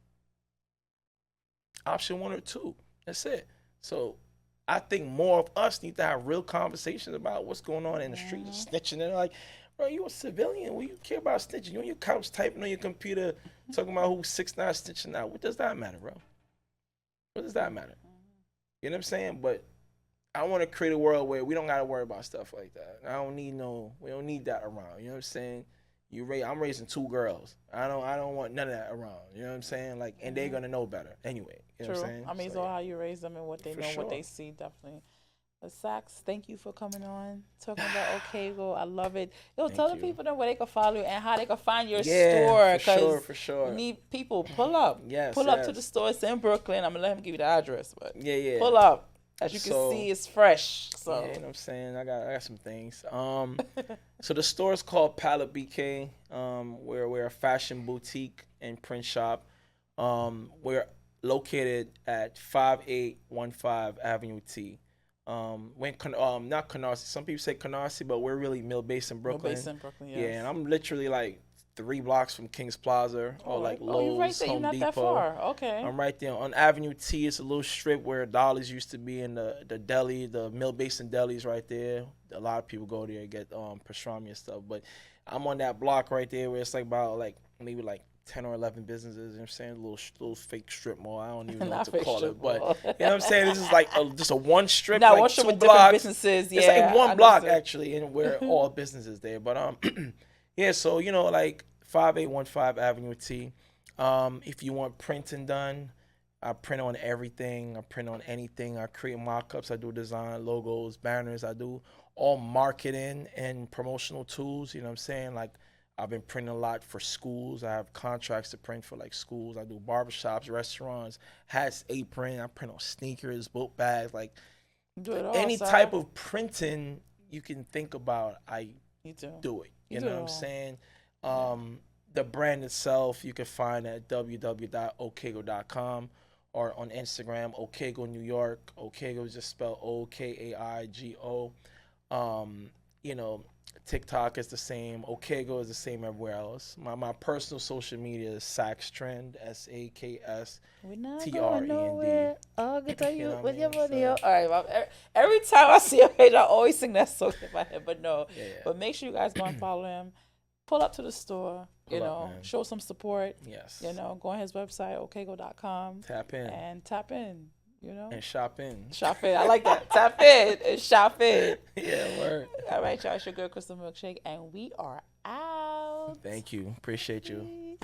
Option 1 or 2. That's it. So I think more of us need to have real conversations about what's going on in the streets, snitching. And like, bro, you a civilian. What do you care about snitching? You on your couch typing on your computer, talking about who's 6ix9ine snitching out. What does that matter, bro? What does that matter? You know what I'm saying? But I want to create a world where we don't got to worry about stuff like that. We don't need that around. You know what I'm saying? I'm raising 2 girls. I don't want none of that around. You know what I'm saying? Like, and they're gonna know better anyway. You know what I'm saying? I mean, so how you raise them and what they know, what they see, definitely. But Sax, thank you for coming on, talking about OKAIGO. I love it. Tell the people where they can follow you and how they can find your store. For sure. We need people. Pull up. Pull up to the store. It's in Brooklyn. I'm gonna let him give you the address, but pull up. As you can see, it's fresh. So you know what I'm saying? I got some things. So the store is called Palette BK. We're a fashion boutique and print shop. We're located at 5815 Avenue T. Not Canarsie. Some people say Canarsie, but we're really Mill Basin, Brooklyn. Mill Basin, Brooklyn, yes. Yeah, and I'm literally like 3 blocks from King's Plaza or like Lowe's, you're right there. Home You're not Depot. that far. Okay. I'm right there on Avenue T. It's a little strip where Dolly's used to be, in the deli, the Mill Basin deli's right there. A lot of people go there and get pastrami and stuff. But I'm on that block right there where it's like about maybe 10 or 11 businesses. You know what I'm saying? A little fake strip mall. I don't even know what to call it. But you know what I'm saying? This is like just a one strip, now, like 2 blocks. Different businesses. Yeah, it's like one block actually, and we're all businesses there. But yeah. So like 5815 Avenue T. If you want printing done, I print on everything. I print on anything. I create mock-ups. I do design, logos, banners. I do all marketing and promotional tools. You know what I'm saying? Like, I've been printing a lot for schools. I have contracts to print for like schools. I do barbershops, restaurants, hats, apron. I print on sneakers, boat bags, like any type of printing you can think about. I do it. You know what I'm saying? The brand itself you can find at www.okaigo.com or on Instagram, OKAIGO New York. OKAIGO is just spelled OKAIGO. TikTok is the same. OKAIGO is the same everywhere else. My personal social media is SaxTrend, SAKSTREND. We're not going nowhere. I'll get to you with your money. All right, Mom. Every time I see your page, I always sing that song in my head. But no. Yeah. But make sure you guys go and follow him. Pull up to the store. Show some support. Yes. Go on his website, okaigo.com. Tap in. And tap in. And shop in. Shop in. I like that. Tap in and shop in. Yeah, word. All right, y'all. It's your girl, Crystal Milkshake, and we are out. Thank you. Appreciate you.